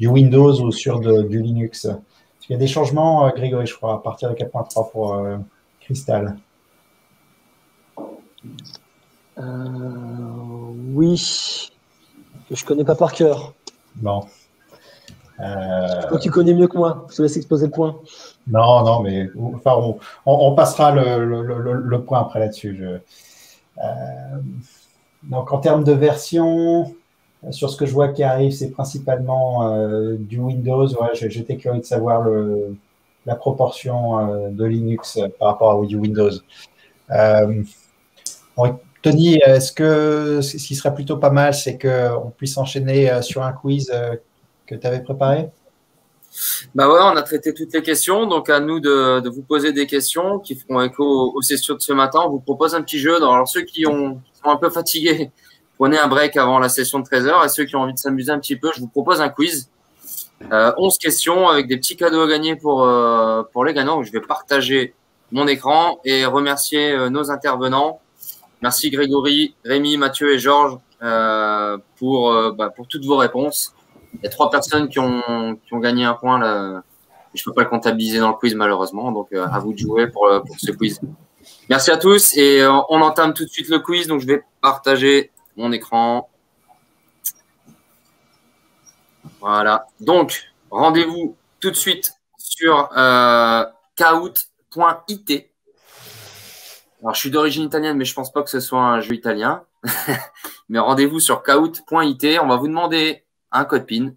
Speaker 2: Windows ou sur du Linux. Parce qu'il y a des changements, Grégory, je crois, à partir de 4.3 pour Crystal.
Speaker 6: Oui, que je connais pas par cœur.
Speaker 2: Bon.
Speaker 6: Toi, tu connais mieux que moi. Je te laisse exposer le point.
Speaker 2: Non, mais enfin, on passera le point après là-dessus. Donc, en termes de version, sur ce que je vois qui arrive, c'est principalement du Windows. Ouais, j'étais curieux de savoir la proportion de Linux par rapport à du Windows. Bon, Tony, est-ce que ce qui serait plutôt pas mal, c'est qu'on puisse enchaîner sur un quiz que tu avais préparé?
Speaker 1: Bah ouais, on a traité toutes les questions, donc à nous de vous poser des questions qui feront écho aux sessions de ce matin. On vous propose un petit jeu. Alors ceux qui sont un peu fatigués, prenez un break avant la session de 13h, et ceux qui ont envie de s'amuser un petit peu, je vous propose un quiz. 11 questions avec des petits cadeaux à gagner pour les gagnants. Donc, je vais partager mon écran et remercier nos intervenants. Merci Grégory, Rémi, Mathieu et Georges pour toutes vos réponses. Il y a 3 personnes qui ont gagné un point là. Je peux pas le comptabiliser dans le quiz malheureusement, donc à vous de jouer pour ce quiz. Merci à tous et on entame tout de suite le quiz. Donc je vais partager mon écran. Voilà. Donc rendez-vous tout de suite sur kahoot.it. Alors, je suis d'origine italienne, mais je pense pas que ce soit un jeu italien. Mais rendez-vous sur kahoot.it. On va vous demander un code PIN.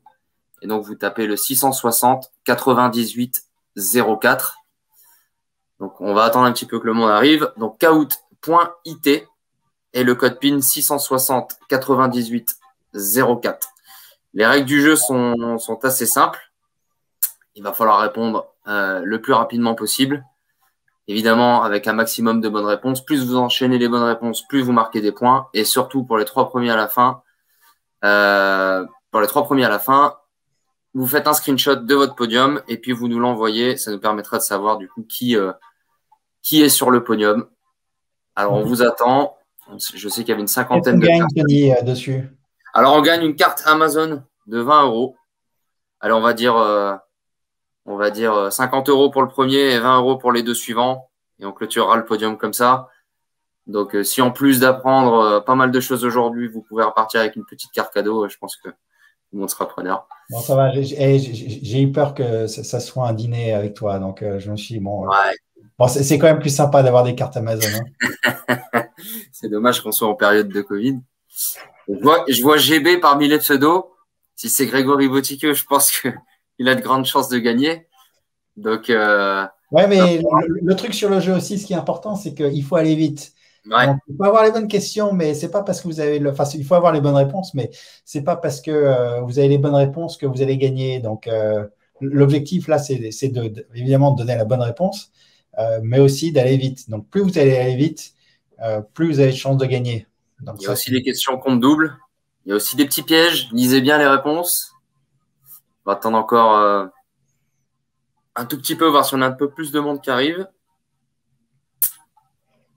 Speaker 1: Et donc, vous tapez le 660 98 04. Donc, on va attendre un petit peu que le monde arrive. Donc, kahoot.it et le code PIN 660 98 04. Les règles du jeu sont assez simples. Il va falloir répondre le plus rapidement possible. Évidemment, avec un maximum de bonnes réponses. Plus vous enchaînez les bonnes réponses, plus vous marquez des points. Et surtout, pour les 3 premiers à la fin, vous faites un screenshot de votre podium et puis vous nous l'envoyez. Ça nous permettra de savoir du coup qui est sur le podium. Alors, on vous attend. Je sais qu'il y avait une cinquantaine de cartes.
Speaker 2: Tony, dessus.
Speaker 1: Alors, on gagne une carte Amazon de 20 €. Alors, on va dire 50 € pour le premier et 20 € pour les 2 suivants. Et on clôturera le podium comme ça. Donc, si en plus d'apprendre pas mal de choses aujourd'hui, vous pouvez repartir avec une petite carte cadeau, je pense que tout le monde sera preneur.
Speaker 2: Bon, ça va. J'ai eu peur que ça soit un dîner avec toi. Donc, je me suis dit, bon, c'est quand même plus sympa d'avoir des cartes Amazon. Hein.
Speaker 1: C'est dommage qu'on soit en période de Covid. Je vois GB parmi les pseudos. Si c'est Grégory Botiqueux, je pense qu'il a de grandes chances de gagner. Donc,
Speaker 2: ouais, mais le truc sur le jeu aussi, ce qui est important, c'est qu'il faut aller vite.
Speaker 1: Ouais.
Speaker 2: Donc, il faut avoir les bonnes questions, mais c'est pas parce que vous avez il faut avoir les bonnes réponses, mais c'est pas parce que vous avez les bonnes réponses que vous allez gagner. Donc, l'objectif là, c'est évidemment de donner la bonne réponse, mais aussi d'aller vite. Donc, plus vous allez aller vite, plus vous avez de chances de gagner. Donc,
Speaker 1: il y a aussi des questions compte double. Il y a aussi des petits pièges. Lisez bien les réponses. On va attendre encore un tout petit peu, voir si on a un peu plus de monde qui arrive.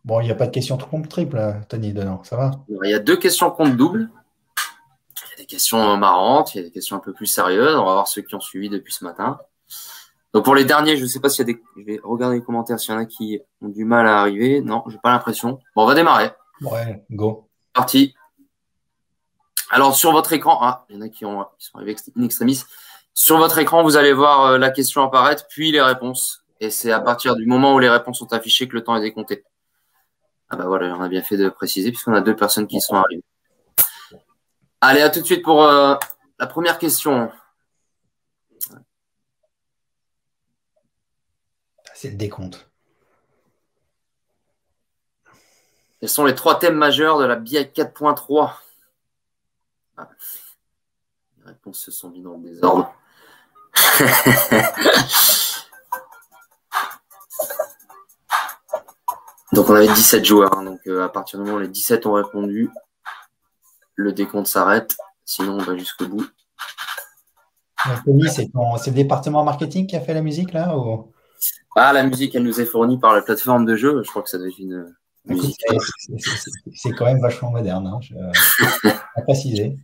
Speaker 2: Bon, il n'y a pas de questions compte triple, Tony, dedans. Ça va?
Speaker 1: Il y a 2 questions compte double. Il y a des questions marrantes, il y a des questions un peu plus sérieuses. On va voir ceux qui ont suivi depuis ce matin. Donc, pour les derniers, je ne sais pas s'il y a je vais regarder les commentaires s'il y en a qui ont du mal à arriver. Non, je n'ai pas l'impression. Bon, on va démarrer.
Speaker 2: Ouais, go.
Speaker 1: Parti. Alors, sur votre écran, il y en a qui sont arrivés in extremis. Sur votre écran, vous allez voir la question apparaître, puis les réponses. Et c'est à partir du moment où les réponses sont affichées que le temps est décompté. Ah bah voilà, on a bien fait de préciser puisqu'on a 2 personnes qui sont arrivées. Allez, à tout de suite pour la première question.
Speaker 2: C'est le décompte.
Speaker 1: Quels sont les 3 thèmes majeurs de la BI 4.3 ? Les réponses se sont mises dans le désordre. Donc, on avait 17 joueurs. Hein, donc, à partir du moment où les 17 ont répondu, le décompte s'arrête. Sinon, on va jusqu'au bout.
Speaker 2: Tony, c'est le département marketing qui a fait la musique, là ou...
Speaker 1: La musique, elle nous est fournie par la plateforme de jeu. Je crois que ça doit être une musique.
Speaker 2: C'est quand même vachement moderne. Hein, à préciser.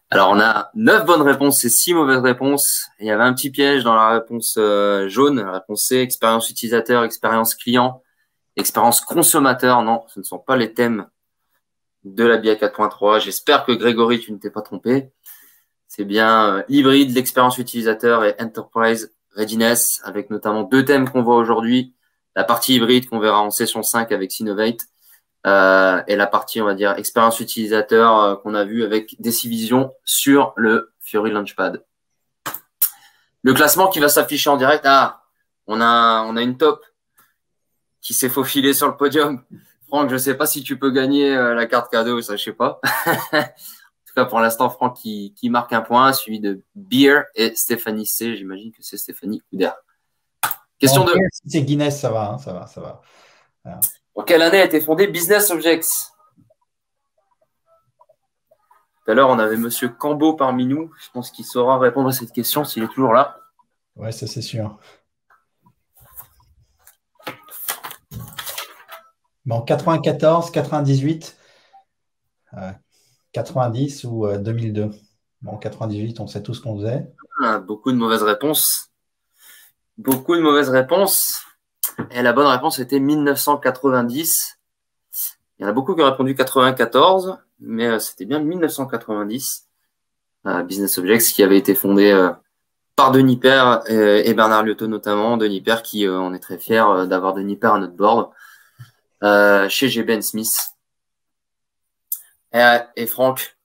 Speaker 1: Alors, on a 9 bonnes réponses et 6 mauvaises réponses. Il y avait un petit piège dans la réponse jaune. La réponse C, expérience utilisateur, expérience client, expérience consommateur. Non, ce ne sont pas les thèmes de la BI 4.3. J'espère que Grégory, tu ne t'es pas trompé. C'est bien l'hybride, l'expérience utilisateur et enterprise readiness, avec notamment 2 thèmes qu'on voit aujourd'hui. La partie hybride qu'on verra en session 5 avec Sinovate. Et la partie, on va dire, expérience utilisateur qu'on a vu avec Decivision sur le Fiori Launchpad. Le classement qui va s'afficher en direct. On a une top qui s'est faufilée sur le podium. Franck, je ne sais pas si tu peux gagner la carte cadeau, ça je sais pas. En tout cas, pour l'instant, Franck qui marque un point, suivi de Beer et Stéphanie C. J'imagine que c'est Stéphanie Couder. Question 2.
Speaker 2: Si c'est Guinness, ça va. Hein, ça va. Voilà.
Speaker 1: En quelle année a été fondé Business Objects ? Tout à l'heure, on avait Monsieur Cambo parmi nous. Je pense qu'il saura répondre à cette question s'il est toujours là.
Speaker 2: Ouais, ça c'est sûr. Bon, 94, 98, 90 ou 2002. Bon, 98, on sait tout ce qu'on faisait.
Speaker 1: Beaucoup de mauvaises réponses. Et la bonne réponse était 1990. Il y en a beaucoup qui ont répondu 94, mais c'était bien 1990. Business Objects qui avait été fondé par Denis Père et Bernard Liotto notamment. Denis Père qui, on est très fiers d'avoir Denis Père à notre board. chez G. Ben Smith. Et Franck,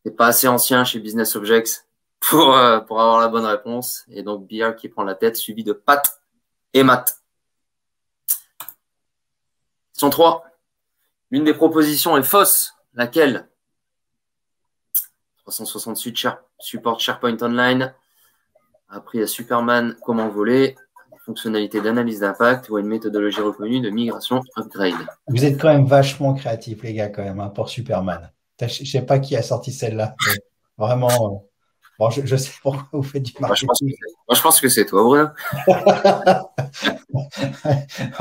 Speaker 1: t'es pas assez ancien chez Business Objects pour avoir la bonne réponse. Et donc, Beer qui prend la tête, suivi de Pat et Matt. Question 3. L'une des propositions est fausse. Laquelle? 368 support SharePoint Online. Appris à Superman comment voler. Fonctionnalité d'analyse d'impact ou une méthodologie reconnue de migration upgrade.
Speaker 2: Vous êtes quand même vachement créatifs, les gars, quand même, hein, pour Superman. Je ne sais pas qui a sorti celle-là. Vraiment, bon, je sais pourquoi vous faites du marketing.
Speaker 1: Moi, je pense que c'est toi, Bruno.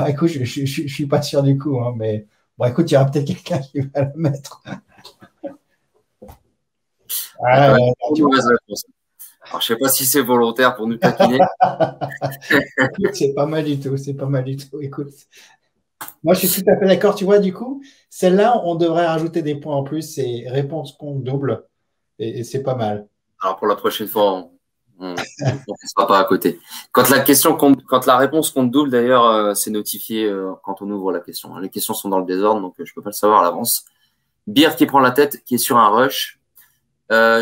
Speaker 2: Écoute, je ne suis pas sûr du coup, hein, mais bon, écoute, il y aura peut-être quelqu'un qui va le mettre.
Speaker 1: Alors, je ne sais pas si c'est volontaire pour nous taquiner.
Speaker 2: C'est pas mal du tout, c'est pas mal du tout. Écoute, moi, je suis tout à fait d'accord. Tu vois, du coup, celle-là, on devrait rajouter des points en plus. C'est réponse compte double et c'est pas mal.
Speaker 1: Alors, pour la prochaine fois, on ne sera pas à côté. Quand la réponse compte double, d'ailleurs, c'est notifié quand on ouvre la question. Les questions sont dans le désordre, donc je ne peux pas le savoir à l'avance. Beer qui prend la tête, qui est sur un rush.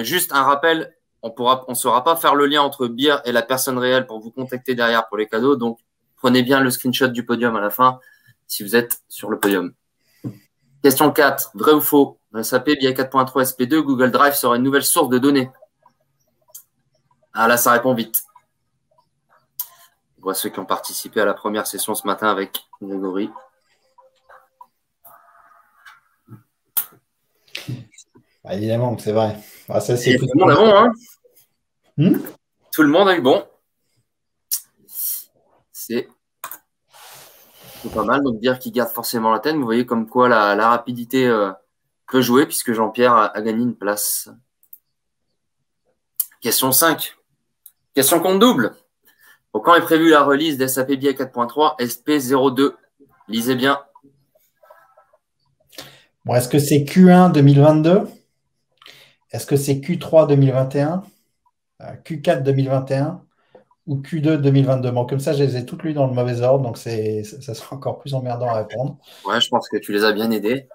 Speaker 1: Juste un rappel, on ne saura pas faire le lien entre Beer et la personne réelle pour vous contacter derrière pour les cadeaux. Donc, prenez bien le screenshot du podium à la fin si vous êtes sur le podium. Question 4. Vrai ou faux? SAP BI 4.3 SP2, Google Drive sera une nouvelle source de données. Ah là, ça répond vite. On voit ceux qui ont participé à la première session ce matin avec Grégory.
Speaker 2: Ah, évidemment, c'est vrai. Ah, ça,
Speaker 1: tout le monde a bon, hein? Tout le monde a eu bon. C'est pas mal. Donc, Beer qui garde forcément la tête. Vous voyez comme quoi la rapidité peut jouer puisque Jean-Pierre a gagné une place. Question 5. Question compte double. Quand est prévue la release d'SAP BI 4.3 SP02? Lisez bien.
Speaker 2: Bon, est-ce que c'est Q1 2022? Est-ce que c'est Q3 2021? Q4 2021? Ou Q2 2022? Bon, comme ça, je les ai toutes lues dans le mauvais ordre, donc ça sera encore plus emmerdant à répondre.
Speaker 1: Ouais, je pense que tu les as bien aidés.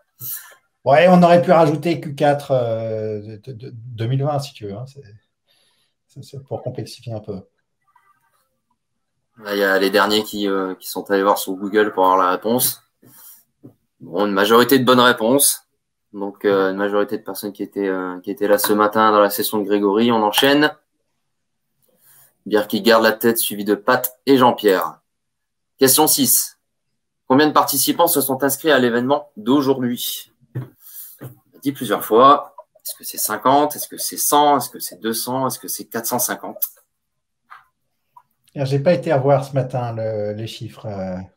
Speaker 2: Ouais, on aurait pu rajouter Q4 2020, si tu veux. Hein. C'est pour complexifier un peu.
Speaker 1: Là, il y a les derniers qui sont allés voir sur Google pour avoir la réponse. Bon, une majorité de bonnes réponses. Donc, une majorité de personnes qui étaient là ce matin dans la session de Grégory. On enchaîne. Beer qui garde la tête, suivi de Pat et Jean-Pierre. Question 6. Combien de participants se sont inscrits à l'événement d'aujourd'hui? On l'a dit plusieurs fois. Est-ce que c'est 50? Est-ce que c'est 100? Est-ce que c'est 200? Est-ce que c'est 450?
Speaker 2: Je n'ai pas été à voir ce matin les chiffres.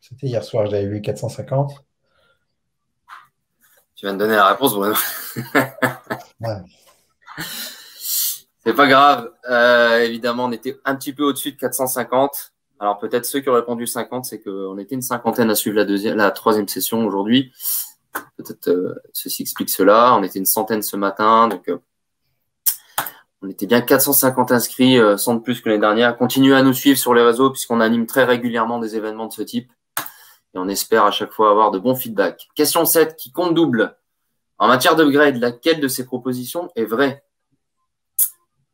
Speaker 2: C'était hier soir, j'avais vu 450.
Speaker 1: Tu viens de donner la réponse, Bruno.
Speaker 2: Ouais.
Speaker 1: C'est pas grave. Évidemment, on était un petit peu au-dessus de 450. Alors, peut-être ceux qui ont répondu 50, c'est qu'on était une cinquantaine à suivre la troisième session aujourd'hui. Peut-être ceci explique cela. On était une centaine ce matin. Donc, on était bien 450 inscrits, 100 de plus que l'année dernière. Continuez à nous suivre sur les réseaux puisqu'on anime très régulièrement des événements de ce type. Et on espère à chaque fois avoir de bons feedbacks. Question 7, qui compte double. En matière d'upgrade, laquelle de ces propositions est vraie?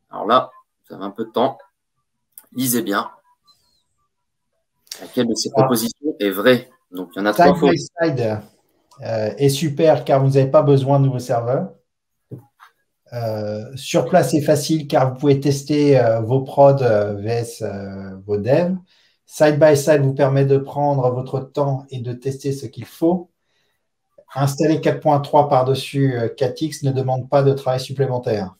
Speaker 1: Alors là, vous avez un peu de temps. Lisez bien. Laquelle de ces propositions est vraie? Donc, il y en a trois fois.
Speaker 2: Side by Side est super car vous n'avez pas besoin de nouveaux serveurs. Sur place, c'est facile car vous pouvez tester vos prods vs vos devs. Side by Side vous permet de prendre votre temps et de tester ce qu'il faut. Installer 4.3 par-dessus 4X ne demande pas de travail supplémentaire.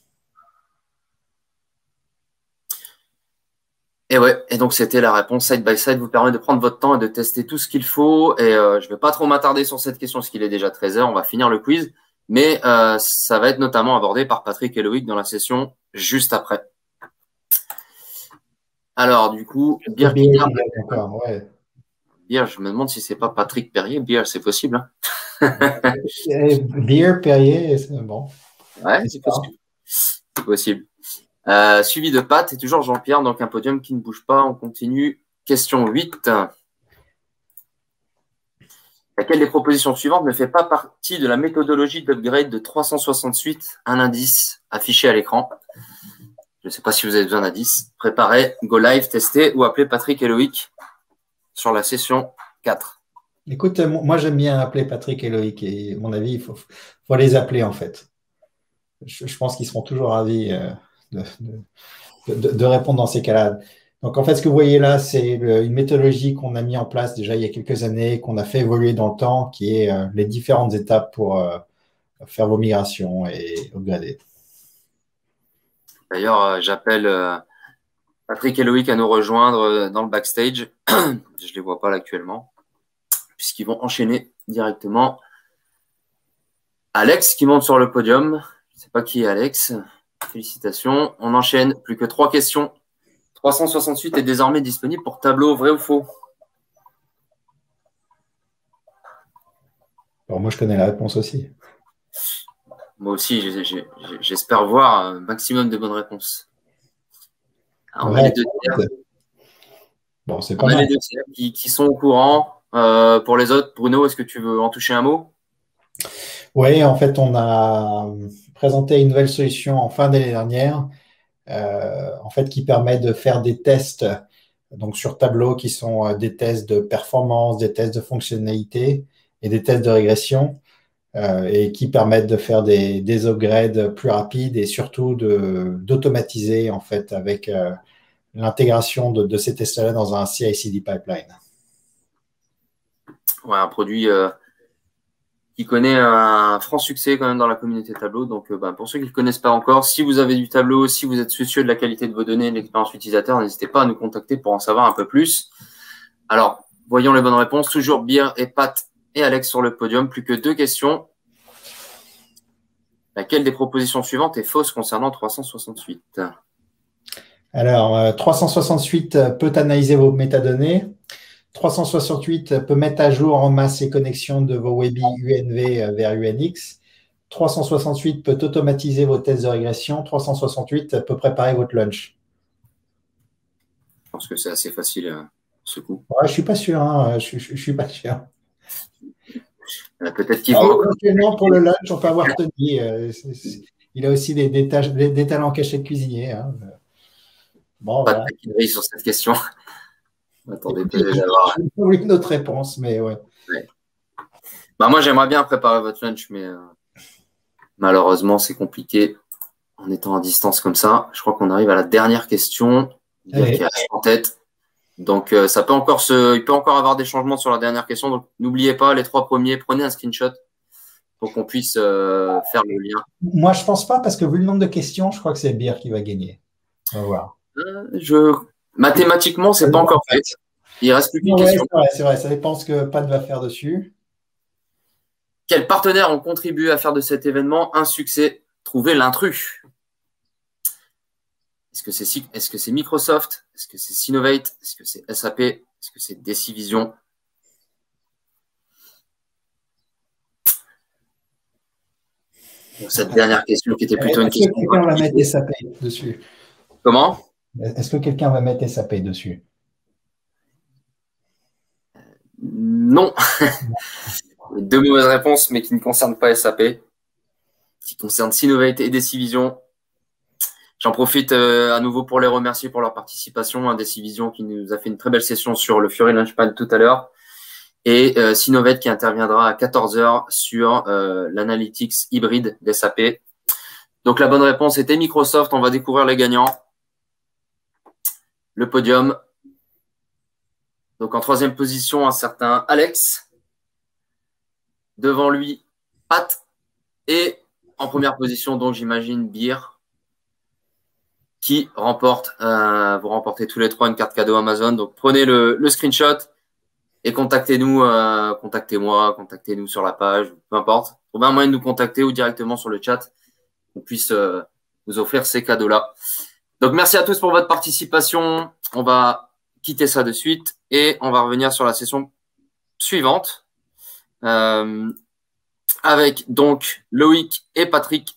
Speaker 1: Et ouais, et donc c'était la réponse. Side by Side vous permet de prendre votre temps et de tester tout ce qu'il faut. Et je ne vais pas trop m'attarder sur cette question parce qu'il est déjà 13h. On va finir le quiz. Mais ça va être notamment abordé par Patrick et Loïc dans la session juste après. Alors, du coup, Beer,
Speaker 2: ouais.
Speaker 1: Beer, je me demande si c'est pas Patrick Perrier. Beer, c'est possible. Hein.
Speaker 2: Beer, Perrier, c'est bon.
Speaker 1: Ouais, c'est possible. C'est possible. Suivi de Pat et toujours Jean-Pierre, donc un podium qui ne bouge pas. On continue. Question 8. Laquelle des propositions suivantes ne fait pas partie de la méthodologie d'upgrade de 368? Un indice affiché à l'écran. Je ne sais pas si vous avez besoin d'indices. Préparez, go live, testez ou appelez Patrick et Loïc sur la session 4.
Speaker 2: Écoute, moi j'aime bien appeler Patrick et Loïc et à mon avis, il faut les appeler en fait. Je pense qu'ils seront toujours ravis de répondre dans ces cas-là. Donc en fait, ce que vous voyez là, c'est une méthodologie qu'on a mis en place déjà il y a quelques années, qu'on a fait évoluer dans le temps, qui est les différentes étapes pour faire vos migrations et upgrader.
Speaker 1: D'ailleurs, j'appelle Patrick et Loïc à nous rejoindre dans le backstage. Je ne les vois pas là actuellement, puisqu'ils vont enchaîner directement. Alex qui monte sur le podium. Je ne sais pas qui est Alex. Félicitations. On enchaîne. Plus que 3 questions. 368 est désormais disponible pour tableau, vrai ou faux?
Speaker 2: Alors moi, je connais la réponse aussi.
Speaker 1: Moi aussi, j'espère voir un maximum de bonnes réponses. Alors, on a les deux tiers.
Speaker 2: Bon, c'est pas mal.
Speaker 1: Les deux tiers qui sont au courant. Pour les autres, Bruno, est-ce que tu veux en toucher un mot?
Speaker 2: Oui, en fait, on a présenté une nouvelle solution en fin d'année dernière, en fait, qui permet de faire des tests donc sur Tableau qui sont des tests de performance, des tests de fonctionnalité et des tests de régression et qui permettent de faire des upgrades plus rapides et surtout d'automatiser en fait avec l'intégration de ces tests-là dans un CI/CD pipeline.
Speaker 1: Ouais, un produit qui connaît un franc succès quand même dans la communauté Tableau. Donc, pour ceux qui ne le connaissent pas encore, si vous avez du Tableau, si vous êtes soucieux de la qualité de vos données et de l'expérience utilisateur, n'hésitez pas à nous contacter pour en savoir un peu plus. Alors, voyons les bonnes réponses. Toujours Beer et Pat et Alex sur le podium. Plus que 2 questions. Laquelle des propositions suivantes est fausse concernant 368?
Speaker 2: Alors, 368 peut analyser vos métadonnées. 368 peut mettre à jour en masse les connexions de vos Webby UNV vers UNX. 368 peut automatiser vos tests de régression. 368 peut préparer votre lunch.
Speaker 1: Je pense que c'est assez facile, ce coup.
Speaker 2: Ouais, je ne suis pas sûr. Hein. Je suis pas sûr.
Speaker 1: Peut-être qu'il faut…
Speaker 2: Éventuellement, pour le lunch, on peut avoir Tony. Il a aussi des talents cachés de cuisinier. Hein. Bon,
Speaker 1: pas
Speaker 2: voilà.
Speaker 1: de taquinerie sur cette question. Attendez, peut-être d'avoir…
Speaker 2: J'ai une autre réponse, mais ouais.
Speaker 1: Moi, j'aimerais bien préparer votre lunch, mais malheureusement, c'est compliqué en étant à distance comme ça. Je crois qu'on arrive à la dernière question qui reste en tête. Donc, il peut encore avoir des changements sur la dernière question. Donc, n'oubliez pas, les 3 premiers, prenez un screenshot pour qu'on puisse faire le lien.
Speaker 2: Moi, je pense pas, parce que vu le nombre de questions, je crois que c'est Beer qui va gagner. On va voir.
Speaker 1: Mathématiquement, c'est pas encore fait. Il reste plus qu'une question.
Speaker 2: C'est vrai. Ça dépend ce que Pat va faire dessus.
Speaker 1: Quels partenaires ont contribué à faire de cet événement un succès? Trouvez l'intrus. Est-ce que c'est Microsoft? Est-ce que c'est Sinovate? Est-ce que c'est SAP? Est-ce que c'est Decivision? Pour cette dernière question qui était plutôt une question…
Speaker 2: Est-ce que quelqu'un va mettre SAP dessus?
Speaker 1: Comment?
Speaker 2: Est-ce que quelqu'un va mettre SAP dessus?
Speaker 1: Non. 2 mauvaises réponses, mais qui ne concernent pas SAP, qui concernent Sinovate et Decivision. J'en profite à nouveau pour les remercier pour leur participation. Decivision qui nous a fait une très belle session sur le Fiori Launchpad tout à l'heure. Et Sinovate qui interviendra à 14h sur l'analytics hybride d'SAP. Donc la bonne réponse était Microsoft. On va découvrir les gagnants. Le podium. Donc en 3e position, un certain Alex. Devant lui, Pat. Et en première position, donc j'imagine, Beer, qui remporte, vous remportez tous les 3 une carte cadeau Amazon. Donc prenez le screenshot et contactez-nous, contactez-moi, contactez-nous sur la page, peu importe. Trouvez un moyen de nous contacter ou directement sur le chat, qu'on puisse vous offrir ces cadeaux-là. Donc merci à tous pour votre participation. On va quitter ça de suite et on va revenir sur la session suivante avec donc Loïc et Patrick